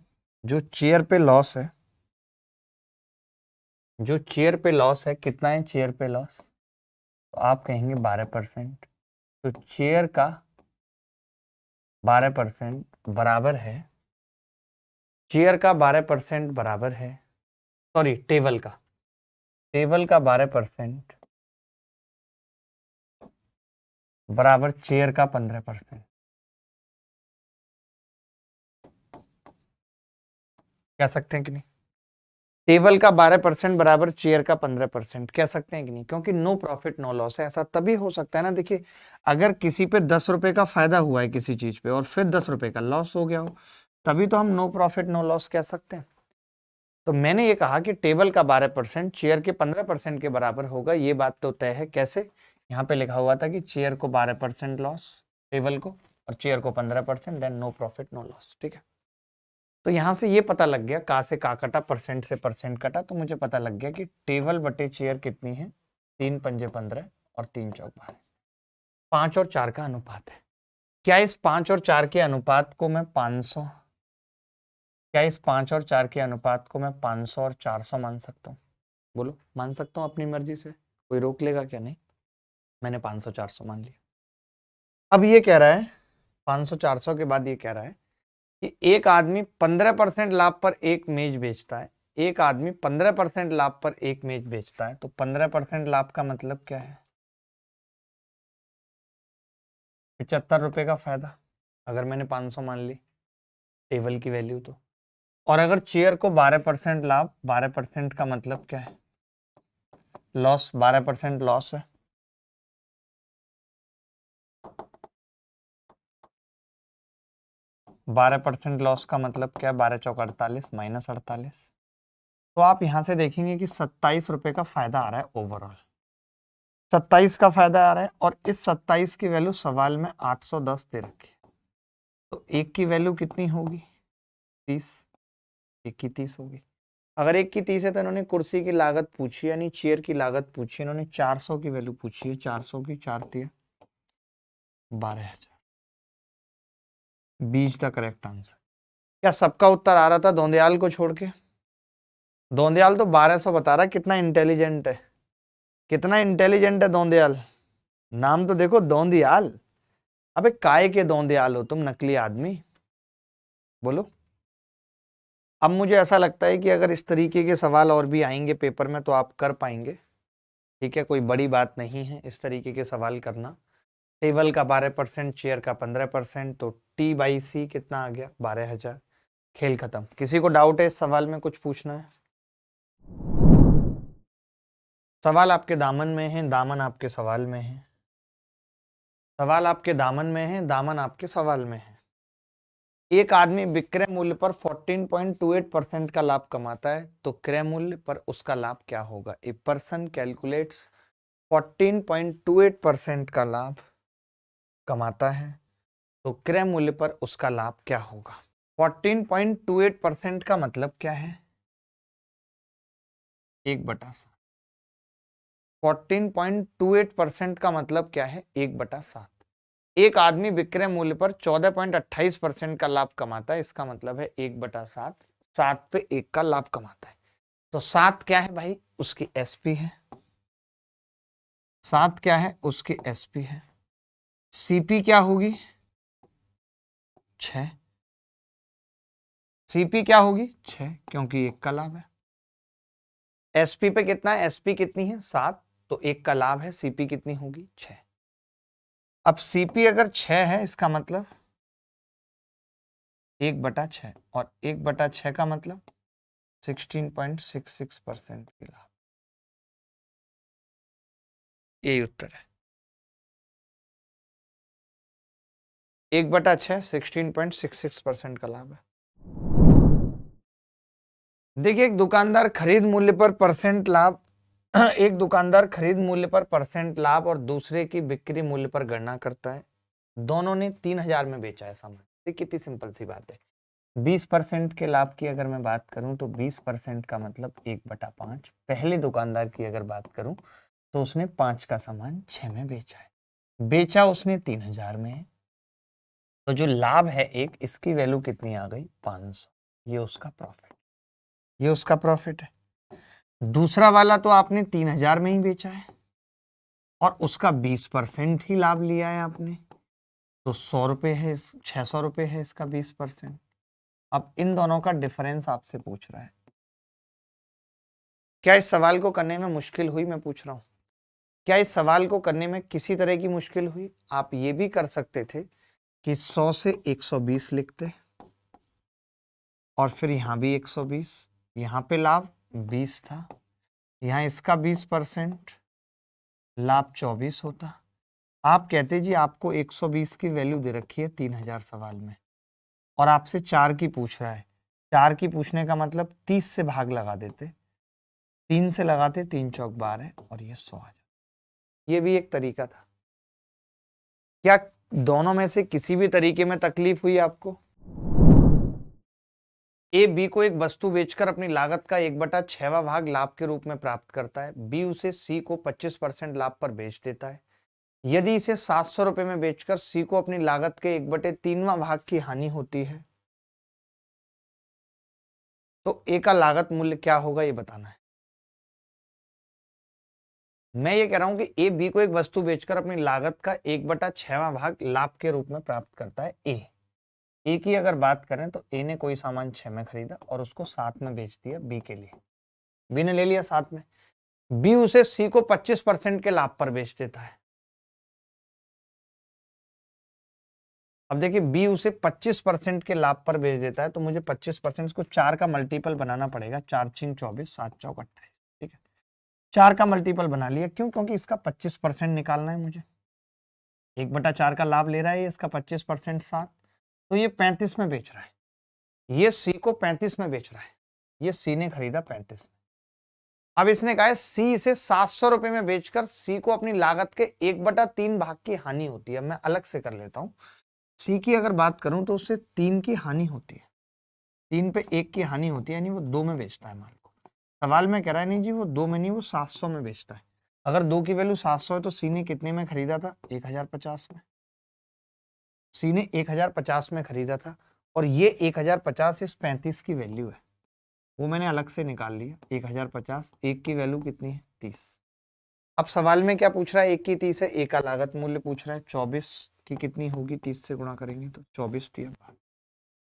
जो चेयर पे लॉस है, जो चेयर पे लॉस है, कितना है चेयर पे लॉस, तो आप कहेंगे 12%। तो चेयर का 12% बराबर है, चेयर का 12% बराबर है, सॉरी टेबल का, टेबल का 12% बराबर चेयर का 15%। कह सकते हैं कि नहीं? टेबल का 12% बराबर चेयर का 15%, कह सकते हैं कि नहीं? क्योंकि नो प्रॉफिट नो लॉस है। ऐसा तभी हो सकता है ना, देखिए अगर किसी पे 10 रुपए का फायदा हुआ है किसी चीज पे और फिर 10 रुपए का लॉस हो गया हो, तभी तो हम नो प्रॉफिट नो लॉस कह सकते हैं। तो मैंने ये कहा कि टेबल का 12% चेयर के 15% के बराबर होगा, ये बात तो तय है। कैसे? यहाँ पे लिखा हुआ था कि चेयर को 12% लॉस, टेबल को, और चेयर को 15%, then no profit no loss. ठीक है, तो यहां से ये पता लग गया, का से का कटा, परसेंट से परसेंट कटा, तो मुझे पता लग गया कि टेबल बटे चेयर कितनी है, 3 पंजे 15 और 3 चौक 12, 5 और 4 का अनुपात है। क्या इस 5 और 4 के अनुपात को मैं 500, क्या इस 5 और 4 के अनुपात को मैं 500 और 400 मान सकता हूँ? बोलो, मान सकता हूँ अपनी मर्जी से, कोई रोक लेगा क्या? नहीं, मैंने 500 400 मान लिया। अब ये कह रहा है 500 400 के बाद ये कह रहा है कि एक आदमी 15% लाभ पर एक मेज बेचता है, एक आदमी 15% लाभ पर एक मेज बेचता है, तो 15% लाभ का मतलब क्या है? 75 रुपए का फायदा, अगर मैंने 500 मान ली टेबल की वैल्यू तो। और अगर चेयर को 12% लाभ, 12% का मतलब क्या है? लॉस, 12% लॉस है। %12 लॉस का मतलब क्या है? 12 चौक 48 माइनस 48। तो आप यहां से देखेंगे कि 27 रुपए का फायदा आ रहा है ओवरऑल, 27 का फायदा आ रहा है। और इस 27 की वैल्यू सवाल में 810 दे रखी है, तो एक की वैल्यू कितनी होगी? 30, एक की 30 होगी। अगर एक की 30 है तो इन्होंने कुर्सी की लागत पूछी, यानी चेयर की लागत पूछी, इन्होंने 400 की वैल्यू पूछी है। 400 की 4 दिया 12,000, बीच द करेक्ट आंसर। क्या सबका उत्तर आ रहा था दौंदयाल को छोड़ के? दौंदयाल तो 1200 बता रहा है, कितना इंटेलिजेंट है, कितना इंटेलिजेंट है दौंदयाल। नाम तो देखो, दौंदयाल। अबे काय के दौंदयाल हो तुम, नकली आदमी, बोलो। अब मुझे ऐसा लगता है कि अगर इस तरीके के सवाल और भी आएंगे पेपर में तो आप कर पाएंगे। ठीक है, कोई बड़ी बात नहीं है इस तरीके के सवाल करना। टेबल का 12%, चेयर का 15%, तो T/C कितना आ गया? 12,000। खेल खत्म। किसी को डाउट है इस सवाल में? कुछ पूछना है? सवाल आपके दामन में है, दामन आपके सवाल में है, सवाल आपके दामन में है, दामन आपके सवाल में है। एक आदमी विक्रय मूल्य पर 14.28% का लाभ कमाता है, तो क्रय मूल्य पर उसका लाभ क्या होगा? ए पर्सन कैलकुलेट्स 14.28% का लाभ कमाता है, तो क्रय मूल्य पर उसका लाभ क्या होगा? 14.28% का मतलब क्या है? 1/7। 14.28% का मतलब क्या है? 1/7। एक आदमी विक्रय मूल्य पर 14.28% का लाभ कमाता है, इसका मतलब है 1/7, 7 पे 1 का लाभ कमाता है। तो 7 क्या है भाई? उसकी एसपी है। 7 क्या है? उसकी एसपी है। सीपी क्या होगी? 6। सीपी क्या होगी? 6, क्योंकि 1 का लाभ है। एसपी पे कितना है? एसपी कितनी है? 7, तो 1 का लाभ है, सीपी कितनी होगी? 6। अब सीपी अगर 6 है, इसका मतलब 1/6, और 1/6 का मतलब 16.66% की लाभ। यही उत्तर है। 1/6 16.66% का लाभ है। देखिए, एक दुकानदार खरीद मूल्य पर परसेंट लाभ एक दुकानदार खरीद मूल्य पर परसेंट लाभ और दूसरे की बिक्री मूल्य पर गणना करता है। दोनों ने 3,000 में बेचा है सामान। कितनी सिंपल सी बात है। 20% के लाभ की अगर मैं बात करूं तो 20% का मतलब 1/5। पहले दुकानदार की अगर बात करूं तो उसने 5 का सामान 6 में बेचा है, बेचा उसने 3000 में है, तो जो लाभ है एक, इसकी वैल्यू कितनी आ गई? 500। ये उसका प्रॉफिट, ये उसका प्रॉफिट है। दूसरा वाला तो आपने 3000 में ही बेचा है और उसका 20% ही लाभ लिया है आपने, तो 100 रुपये है, 600 रुपये है इसका 20%। अब इन दोनों का डिफरेंस आपसे पूछ रहा है। क्या इस सवाल को करने में मुश्किल हुई? मैं पूछ रहा हूं, क्या इस सवाल को करने में किसी तरह की मुश्किल हुई? आप ये भी कर सकते थे कि 100 से 120 लिखते और फिर यहां भी 120, यहां पे लाभ 20 था, यहां इसका 20%, लाभ 24 होता। आप कहते जी आपको 120 की वैल्यू दे रखी है 3000 सवाल में और आपसे 4 की पूछ रहा है। 4 की पूछने का मतलब 30 से भाग लगा देते, 3 से लगाते, 3 चौक 12 और ये 100 आ जाता। ये भी एक तरीका था। क्या दोनों में से किसी भी तरीके में तकलीफ हुई आपको? ए बी को एक वस्तु बेचकर अपनी लागत का 1/6वां भाग लाभ के रूप में प्राप्त करता है। बी उसे सी को 25% लाभ पर बेच देता है। यदि इसे 700 रुपए में बेचकर सी को अपनी लागत के 1/3वां भाग की हानि होती है तो ए का लागत मूल्य क्या होगा, ये बताना है। मैं ये कह रहा हूं कि ए बी को एक वस्तु बेचकर अपनी लागत का 1/6वां भाग लाभ के रूप में प्राप्त करता है। ए की अगर बात करें तो ए ने कोई सामान 6 में खरीदा और उसको 7 में बेच दिया बी के लिए, बी ने ले लिया 7 में। बी उसे सी को 25% के लाभ पर बेच देता है। अब देखिए बी उसे 25% के लाभ पर बेच देता है, तो मुझे 25% को 4 का मल्टीपल बनाना पड़ेगा। 4 6 24, 7 चौक 28, ठीक है। 4 का मल्टीपल बना लिया, क्यों? क्योंकि इसका 25% निकालना है मुझे। 1/4 का लाभ ले रहा है ये, इसका 25% 7, तो ये 35 में बेच रहा है। ये सी को 35 में बेच रहा है, ये सी ने खरीदा 35 में। अब इसने कहा है सी इसे 700 रुपए में बेचकर सी को अपनी लागत के 1/3 भाग की हानि होती है। मैं अलग से कर लेता हूं। सी की अगर बात करूं तो उससे 3 की हानि होती है, 3 पे 1 की हानि होती है, यानी वो 2 में बेचता है माल को। सवाल में कह रहा है नहीं जी वो 2 में नहीं, वो 700 में बेचता है। अगर 2 की वैल्यू 700 है तो सी ने कितने में खरीदा था? 1050 में। सी ने 1050 में खरीदा था और ये 1050 इस 35 की वैल्यू है, वो मैंने अलग से निकाल लिया। 1050, 1 की वैल्यू कितनी है? 30। अब सवाल में क्या पूछ रहा है? 1 की 30 है, 1 का लागत मूल्य पूछ रहा है। 24 की कितनी होगी? 30 से गुणा करेंगे तो 24 3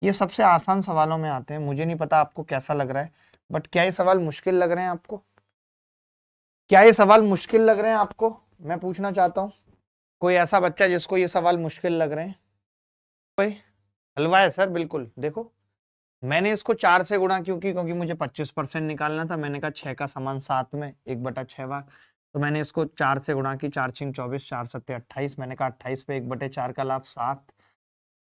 ये सबसे आसान सवालों में आते हैं। मुझे नहीं पता आपको कैसा लग रहा है, बट क्या ये सवाल मुश्किल लग रहे हैं आपको? क्या ये सवाल मुश्किल लग रहे हैं आपको? मैं पूछना चाहता हूं, कोई ऐसा बच्चा जिसको ये सवाल मुश्किल लग रहे हैं? कोई? हलवा है सर, बिल्कुल। देखो मैंने इसको 4 से गुणा क्यों की? क्योंकि मुझे 25% निकालना था। मैंने कहा 6 का सामान 7 में, 1/6वां, तो मैंने इसको 4 से गुणा की। 4 6 24, 4 7 28। मैंने कहा 28 पे 1/4 का लाभ 7,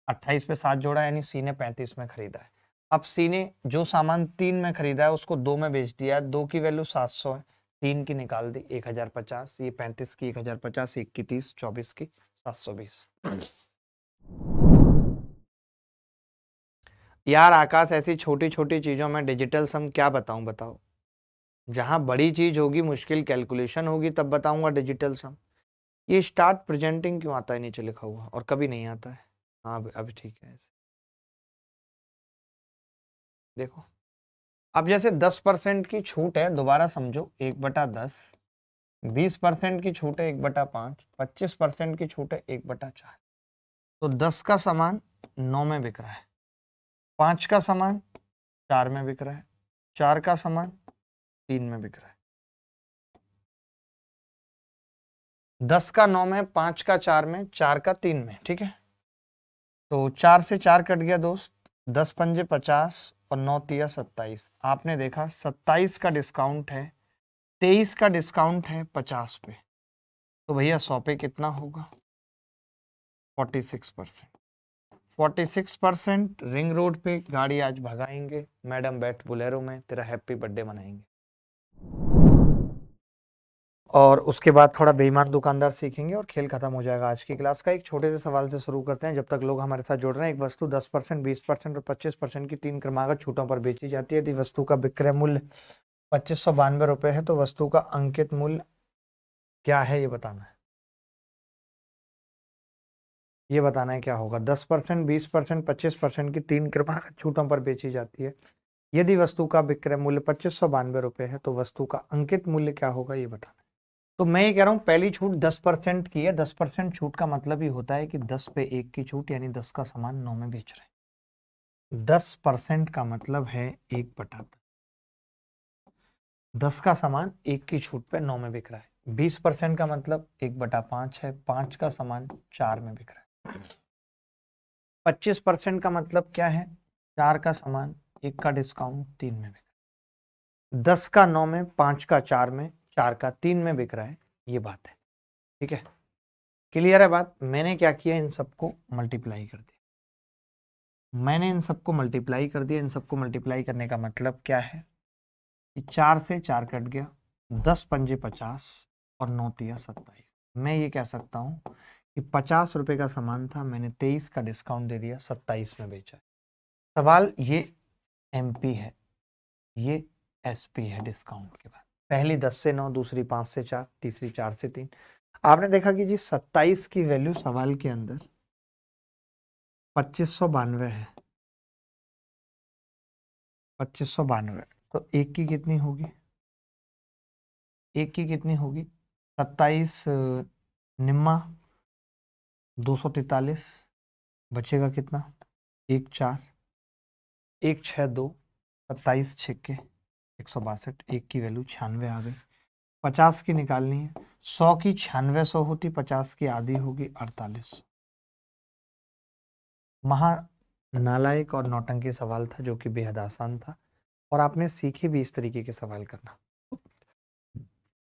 28 पे 7 जोड़ा, यानी सी ने 35 में खरीदा है। अब सी ने जो सामान 3 में खरीदा है उसको 2 में बेच दिया है। 2 की वैल्यू 700 है, 3 की निकाल दी 1050, ये 35 की 1050, 1 की 30, 24 की 720। यार आकाश, ऐसी छोटी छोटी चीजों में डिजिटल सम क्या बताऊं? बताओ। जहां बड़ी चीज होगी, मुश्किल कैलकुलेशन होगी, तब बताऊंगा डिजिटल सम। ये स्टार्ट प्रेजेंटिंग क्यों आता है नीचे लिखा हुआ, और कभी नहीं आता है? हाँ अभी ठीक है ऐसे। देखो अब जैसे 10% की छूट है, दोबारा समझो, 1/10, 20% की छूट है 1/5, 25% की छूट है 1/4, तो 10 का सामान 9 में बिक रहा है, 5 का सामान 4 में बिक रहा है, 4 का सामान 3 में बिक रहा है। 10 का 9 में, 5 का 4 में, 4 का 3 में, ठीक है। तो 4 से 4 कट गया दोस्त, 10 पंजे 50 और 9 तिया 27। आपने देखा 27 का डिस्काउंट है, 23 का डिस्काउंट है 50 पे, तो भैया 100 पे कितना होगा? 46%। 46% रिंग रोड पे गाड़ी आज भगाएंगे, मैडम बैठ बुलेरो में, तेरा हैप्पी बर्थडे मनाएंगे। और उसके बाद थोड़ा बेईमान दुकानदार सीखेंगे और खेल खत्म हो जाएगा आज की क्लास का। एक छोटे से सवाल से शुरू करते हैं, जब तक लोग हमारे साथ जुड़ रहे हैं। एक वस्तु 10%, 20% और 25% की 3 क्रमागत छूटों पर बेची जाती है। यदि वस्तु का विक्रय मूल्य 2592 रुपये है तो वस्तु का अंकित मूल्य क्या है, ये बताना है। ये बताना है क्या होगा। 10%, 20%, 25% की 3 क्रमागत छूटों पर बेची जाती है। यदि वस्तु का विक्रय मूल्य 2592 रुपये है तो वस्तु का अंकित मूल्य क्या होगा, ये बताना है। तो मैं ये कह रहा हूँ पहली छूट 10% की है। 10% छूट का मतलब ही होता है कि 10 पे 1 की छूट, यानी 10 का सामान 9 में बेच रहे हैं। 10% का मतलब है 1/10। 10 का सामान 1 की छूट पे 9 में बिक रहा है। 20% का मतलब 1/5 है। 5 का सामान 4 में बिक रहा है। 25% का मतलब क्या है, 4 का सामान 1 का डिस्काउंट 3 में बिक रहा है। 10 का 9 में, 5 का 4 में, 4 का 3 में बिक रहा है। ये बात है, ठीक है, क्लियर है बात। मैंने क्या किया, इन सबको मल्टीप्लाई कर दिया। मैंने इन सबको मल्टीप्लाई कर दिया। इन सबको मल्टीप्लाई करने का मतलब क्या है कि 4 से 4 कट गया, 10 पंजे 50 और 9 तिया 27। मैं ये कह सकता हूँ कि 50 रुपए का सामान था, मैंने 23 का डिस्काउंट दे दिया, 27 में बेचा। सवाल ये एमपी है, ये एसपी है। डिस्काउंट के बाद पहली 10 से 9, दूसरी 5 से 4, तीसरी 4 से 3। आपने देखा कि जी 27 की वैल्यू सवाल के अंदर 2592 है। 2592, तो एक की कितनी होगी, एक की कितनी होगी, 27 निम्मा 243, बचेगा कितना, 1 4, 1 6 2, 27 छिक्के 162। एक की वैल्यू 96 आ गई। 50 की निकालनी है। 100 की 9600 होती, 50 की आधी होगी 4800। महा नालायक और नौटंकी सवाल था, जो कि बेहद आसान था, और आपने सीखे भी इस तरीके के सवाल करना।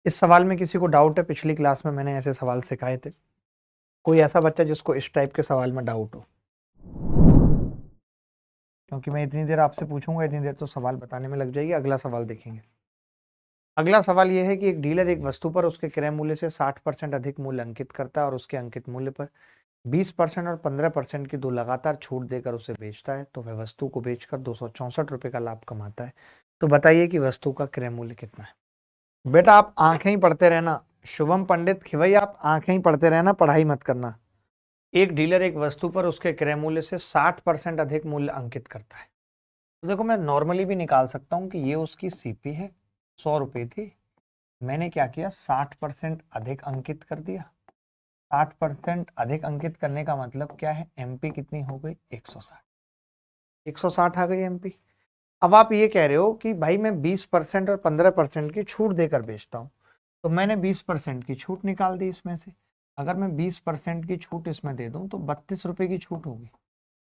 इस सवाल में किसी को डाउट है? पिछली क्लास में मैंने ऐसे सवाल सिखाए थे। कोई ऐसा बच्चा जिसको इस टाइप के सवाल में डाउट हो? क्योंकि मैं इतनी देर आपसे पूछूंगा, इतनी देर तो सवाल बताने में लग जाएगी। अगला सवाल देखेंगे। अगला सवाल यह है कि एक डीलर एक वस्तु पर उसके क्रय मूल्य से 60% अधिक मूल्य अंकित करता है और उसके अंकित मूल्य पर 20% और 15% की 2 लगातार छूट देकर उसे बेचता है, तो वह वस्तु को बेचकर 264 रुपए का लाभ कमाता है। तो बताइए कि वस्तु का क्रय मूल्य कितना है। बेटा आप आंखें ही पढ़ते रहना, शुभम पंडित खिवई, आप आंखें ही पढ़ते रहना, पढ़ाई मत करना। एक डीलर एक वस्तु पर उसके क्रय मूल्य से 60% अधिक मूल्य अंकित करता है। तो देखो मैं नॉर्मली भी निकाल सकता हूं कि ये उसकी सीपी है, 100 रुपए थी। मैंने क्या किया, 60% अधिक अंकित कर दिया। 60% अधिक अंकित करने का मतलब क्या है, एमपी कितनी हो गई, 160। 160 आ गई एमपी। अब आप ये कह रहे हो कि भाई मैं 20% और 15% की छूट देकर बेचता हूं, तो मैंने 20% की छूट निकाल दी इसमें से। अगर मैं 20% की छूट इसमें दे दूं तो 32 रुपए की छूट होगी,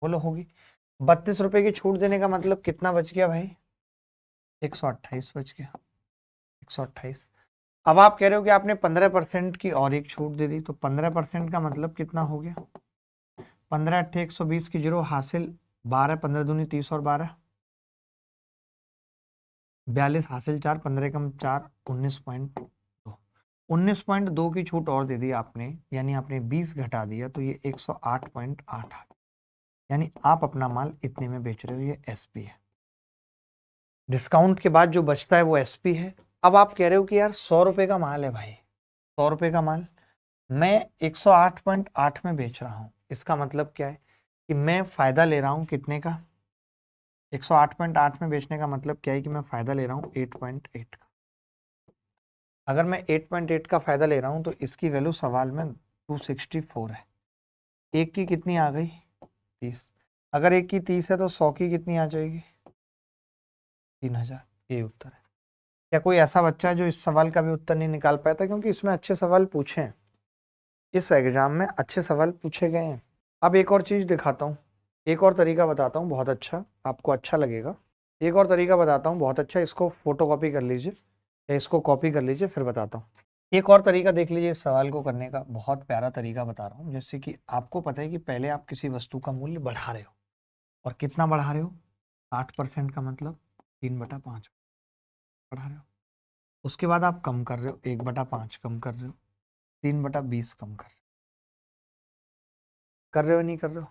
बोलो होगी। 32 रुपए की छूट देने का मतलब कितना बच गया भाई, 128 बच गया, 128। अब आप कह रहे हो कि आपने 15% की और एक छूट दे दी, तो 15% का मतलब कितना हो गया, 15 अट्ठे 120 की जीरो हासिल 12, 15 दूनी 30 और 12 42 हासिल 4, 15 कम 4, 19.2। 19.2 की छूट और दे दी आपने, यानी आपने 20 घटा दिया, तो ये 108.8 आ गया। यानी आप अपना माल इतने में बेच रहे हो, ये एसपी है। डिस्काउंट के बाद जो बचता है वो एसपी है। अब आप कह रहे हो कि यार 100 रुपए का माल है भाई, 100 रुपए का माल मैं 108.8 में बेच रहा हूं। इसका मतलब क्या है कि मैं फायदा ले रहा हूं कितने का, 108.8 में बेचने का मतलब क्या है कि मैं फायदा ले रहा हूं 8.8 का। अगर मैं 8.8 का फायदा ले रहा हूं तो इसकी वैल्यू सवाल में 264 है। एक की कितनी आ गई, 30। अगर एक की 30 है तो 100 की कितनी आ जाएगी, 3000। ये उत्तर है। क्या कोई ऐसा बच्चा है जो इस सवाल का भी उत्तर नहीं निकाल पाया था? क्योंकि इसमें अच्छे सवाल पूछे हैं, इस एग्जाम में अच्छे सवाल पूछे गए हैं। अब एक और चीज दिखाता हूँ, एक और तरीका बताता हूँ, बहुत अच्छा, आपको अच्छा लगेगा। एक और तरीका बताता हूँ बहुत अच्छा, इसको फोटो कॉपी कर लीजिए या इसको कॉपी कर लीजिए, फिर बताता हूँ। एक और तरीका देख लीजिए इस सवाल को करने का, बहुत प्यारा तरीका बता रहा हूँ। जैसे कि आपको पता है कि पहले आप किसी वस्तु का मूल्य बढ़ा रहे हो, और कितना बढ़ा रहे हो, 60% का मतलब 3/5 बढ़ा रहे हो। उसके बाद आप कम कर रहे हो, 1/5 कम कर रहे हो, 3/20 कम कर रहे हो नहीं कर रहे हो।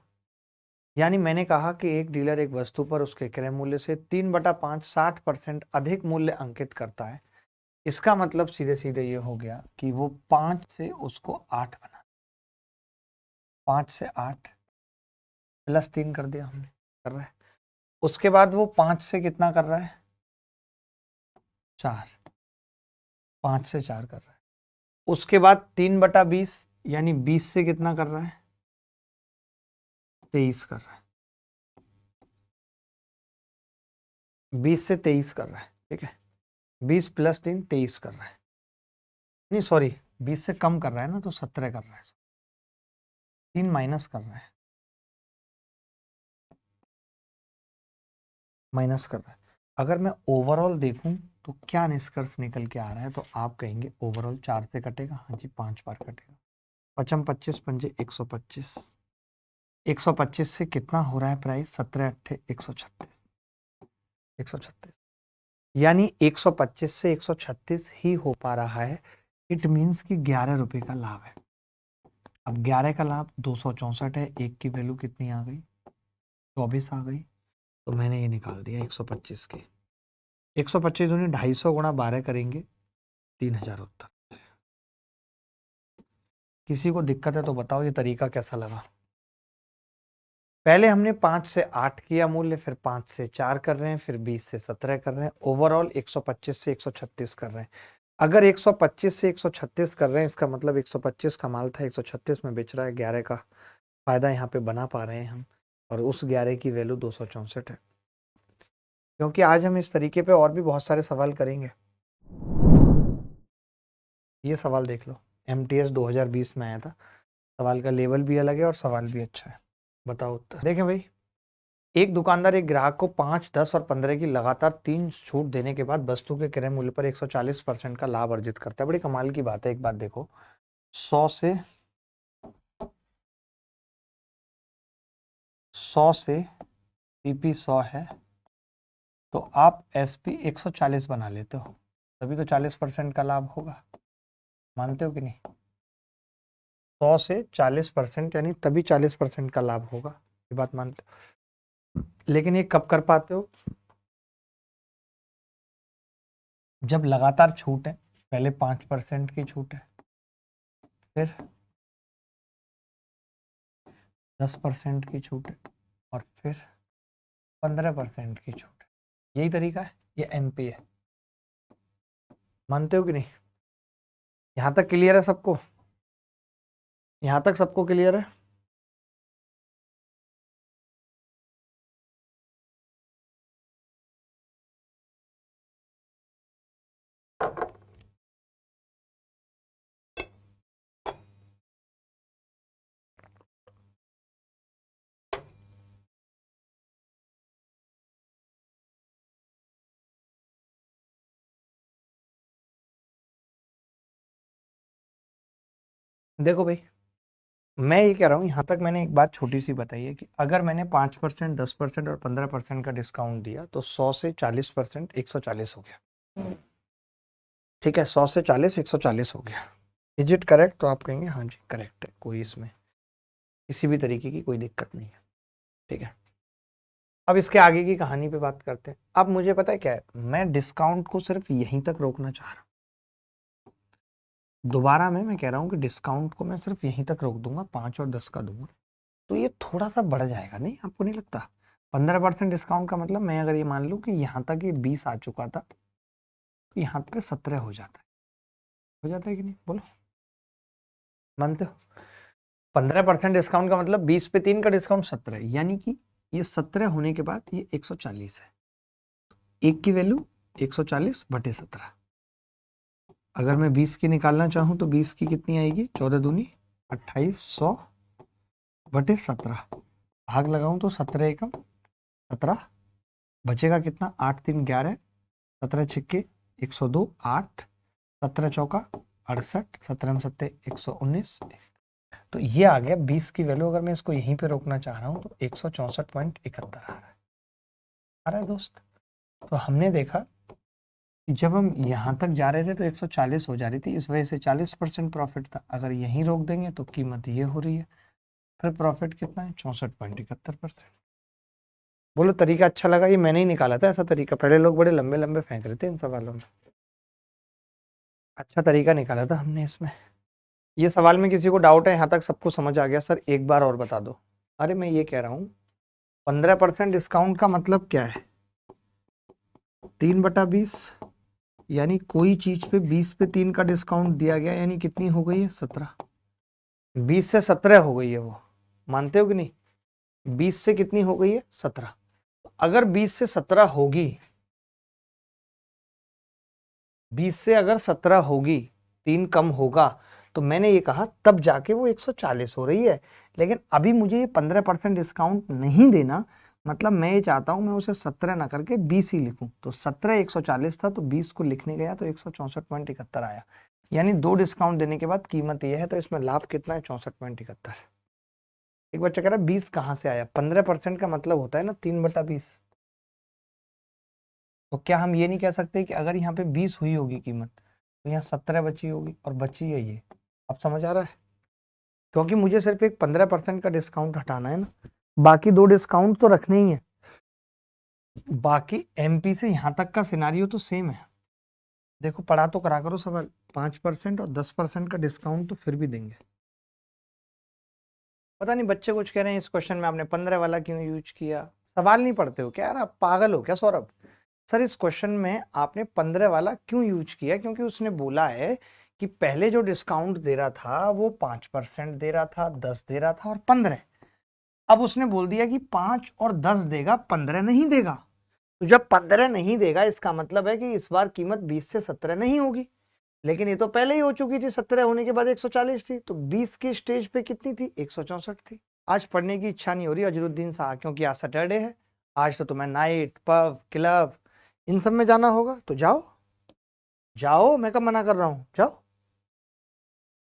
यानी मैंने कहा कि एक डीलर एक वस्तु पर उसके क्रय मूल्य से 3/5 60% अधिक मूल्य अंकित करता है। इसका मतलब सीधे सीधे ये हो गया कि वो 5 से उसको 8 बना, 5 से 8 प्लस 3 कर दिया हमने, कर रहा है। उसके बाद वो 5 से कितना कर रहा है, 4, 5 से 4 कर रहा है। उसके बाद 3/20 यानी 20 से कितना कर रहा है, 23 कर रहा है, 20 से 23 कर रहा है। ठीक है, 20 + 3 23 कर रहा है, नहीं सॉरी 20 से कम कर रहा है ना, तो 17 कर रहा है, 3 माइनस कर रहा है, माइनस कर रहा है। अगर मैं ओवरऑल देखूं तो क्या निष्कर्ष निकल के आ रहा है, तो आप कहेंगे ओवरऑल 4 से कटेगा, हाँ जी 5 बार कटेगा। 5 25 पंजे 125, 125 से कितना हो रहा है प्राइस, 17 8 136, 136 यानी 125 से 136 ही हो पा रहा है। इट मीन्स कि 11 रुपए का लाभ है। अब 11 का लाभ 264 है, एक की वैल्यू कितनी आ गई, 24 आ गई, तो मैंने ये निकाल दिया 125 की। 125 दूनी 250 गुणा 12 करेंगे 3000 उत्तर। किसी को दिक्कत है तो बताओ ये तरीका कैसा लगा। पहले हमने 5 से 8 किया मूल्य, फिर 5 से 4 कर रहे हैं, फिर 20 से 17 कर रहे हैं, ओवरऑल 125 से 136 कर रहे हैं। अगर 125 से 136 कर रहे हैं, इसका मतलब 125 का माल था, 136 में बेच रहा है, 11 का फायदा यहाँ पे बना पा रहे हैं हम, और उस 11 की वैल्यू 264 है। क्योंकि आज हम इस तरीके पे और भी बहुत सारे सवाल करेंगे। ये सवाल देख लो, MTS 2020 में आया था। सवाल का लेवल भी अलग है और सवाल भी अच्छा है। बताओ उत्तर। देखें भाई, एक दुकानदार एक ग्राहक को 5, 10 और 15 की लगातार 3 छूट देने के बाद वस्तु के क्रय मूल्य पर 140% का लाभ अर्जित करता है। बड़ी कमाल की बात है। एक बात देखो, 100 से PP 100 है, तो आप SP 140 बना लेते हो, तभी तो 40% का लाभ होगा। मानते हो कि नहीं? 100 से 40% यानी तभी 40% का लाभ होगा, ये बात मानते हो। लेकिन ये कब कर पाते हो? जब लगातार छूट है। पहले 5% की छूट है, फिर 10% की छूट है, और फिर 15% की छूट है। यही तरीका है, ये MP है। मानते हो कि नहीं? यहां तक क्लियर है सबको? यहां तक सबको क्लियर है? देखो भाई, मैं ये कह रहा हूँ, यहाँ तक मैंने एक बात छोटी सी बताई है कि अगर मैंने 5%, 10% और 15% का डिस्काउंट दिया, तो 100 से 40% 140 हो गया। ठीक है, 100 से 40 140 हो गया। Is it correct? तो आप कहेंगे हाँ जी करेक्ट है, कोई इसमें किसी भी तरीके की कोई दिक्कत नहीं है। ठीक है, अब इसके आगे की कहानी पे बात करते हैं। अब मुझे पता है क्या है, मैं डिस्काउंट को सिर्फ यहीं तक रोकना चाह रहा हूँ। दोबारा मैं कह रहा हूँ कि डिस्काउंट को मैं सिर्फ यहीं तक रोक दूंगा, 5 और 10 का दूंगा, तो ये थोड़ा सा बढ़ जाएगा, नहीं आपको नहीं लगता? 15% डिस्काउंट का मतलब, मैं अगर ये मान लूँ कि यहाँ तक ये 20 आ चुका था, तो यहाँ पे 17 हो जाता है। हो जाता है कि नहीं, बोलो? मानते हो? 15% डिस्काउंट का मतलब 20 पे 3 का डिस्काउंट 17, यानी कि ये 17 होने के बाद ये 140 है। एक की वैल्यू 140/17। अगर मैं 20 की निकालना चाहूँ तो 20 की कितनी आएगी, 14 दूनी 28, 100/17। भाग लगाऊं तो 17 एकम 17, बचेगा कितना, 8 3 11, 17 छिक्के 102, 8 17 चौका 68, 17 सत्ते 119। तो ये आ गया 20 की वैल्यू। अगर मैं इसको यहीं पे रोकना चाह रहा हूँ तो 164.71 आ रहा है। दोस्त, तो हमने देखा जब हम यहाँ तक जा रहे थे तो 140 हो जा रही थी, इस वजह से 40% प्रॉफिट था। अगर यहीं रोक देंगे तो कीमत ये हो रही है, फिर प्रॉफिट कितना है 64.71%। बोलो तरीका अच्छा लगा? ये मैंने ही निकाला था ऐसा तरीका, पहले लोग बड़े लंबे लंबे फेंक रहे थे इन सवालों में, अच्छा तरीका निकाला था हमने इसमें। ये सवाल में किसी को डाउट है? यहाँ तक सबको समझ आ गया? सर एक बार और बता दो। अरे मैं ये कह रहा हूँ 15% डिस्काउंट का मतलब क्या है? 3/20, यानी कोई चीज पे 20 पे 3 का डिस्काउंट दिया गया, यानी कितनी हो गई है 17। 20 से 17 हो गई है वो, मानते हो कि नहीं? 20 से कितनी हो गई है 17। अगर 20 से 17 होगी, 20 से अगर 17 होगी, 3 कम होगा, तो मैंने ये कहा तब जाके वो 140 हो रही है। लेकिन अभी मुझे ये 15% डिस्काउंट नहीं देना, मतलब मैं ये चाहता हूं मैं उसे 17 ना करके 20 ही लिखूं। तो 17 140 था, तो 20 को लिखने गया तो 164.71 आया, यानी 2 डिस्काउंट देने के बाद कीमत ये है। तो इसमें लाभ कितना है 64.71। एक बच्चा कह रहा है 20 कहाँ से आया? 15% का मतलब होता है ना 3/20। तो क्या हम ये नहीं कह सकते कि अगर यहाँ पे 20 हुई होगी कीमत, तो यहाँ 17 बची होगी, और बची है ये? अब समझ आ रहा है? क्योंकि मुझे सिर्फ एक 15% का डिस्काउंट हटाना है ना, बाकी 2 डिस्काउंट तो रखने ही है। बाकी एमपी से यहाँ तक का सिनारियो तो सेम है। देखो पढ़ा तो करा करो सवाल, 5% और 10% का डिस्काउंट तो फिर भी देंगे। पता नहीं बच्चे कुछ कह रहे हैं इस क्वेश्चन में आपने 15 वाला क्यों यूज किया? सवाल नहीं पढ़ते हो क्या यार? आप पागल हो क्या सौरभ? सर इस क्वेश्चन में आपने 15 वाला क्यों यूज किया? क्योंकि उसने बोला है कि पहले जो डिस्काउंट दे रहा था वो 5% दे रहा था, 10 दे रहा था और 15। अब उसने बोल दिया कि 5 और 10 देगा, 15 नहीं देगा। तो जब 15 नहीं देगा, इसका मतलब है कि इस बार कीमत 20 से 17 नहीं होगी। लेकिन ये तो पहले ही हो चुकी थी, 17 होने के बाद 140 थी, तो 20 की स्टेज पे कितनी थी? 164 थी। आज पढ़ने की इच्छा नहीं हो रही अजरुद्दीन साहब, क्योंकि आज सैटरडे है। आज तो तुम्हें नाइट, पब, क्लब इन सब में जाना होगा, तो जाओ जाओ, मैं कब मना कर रहा हूं, जाओ।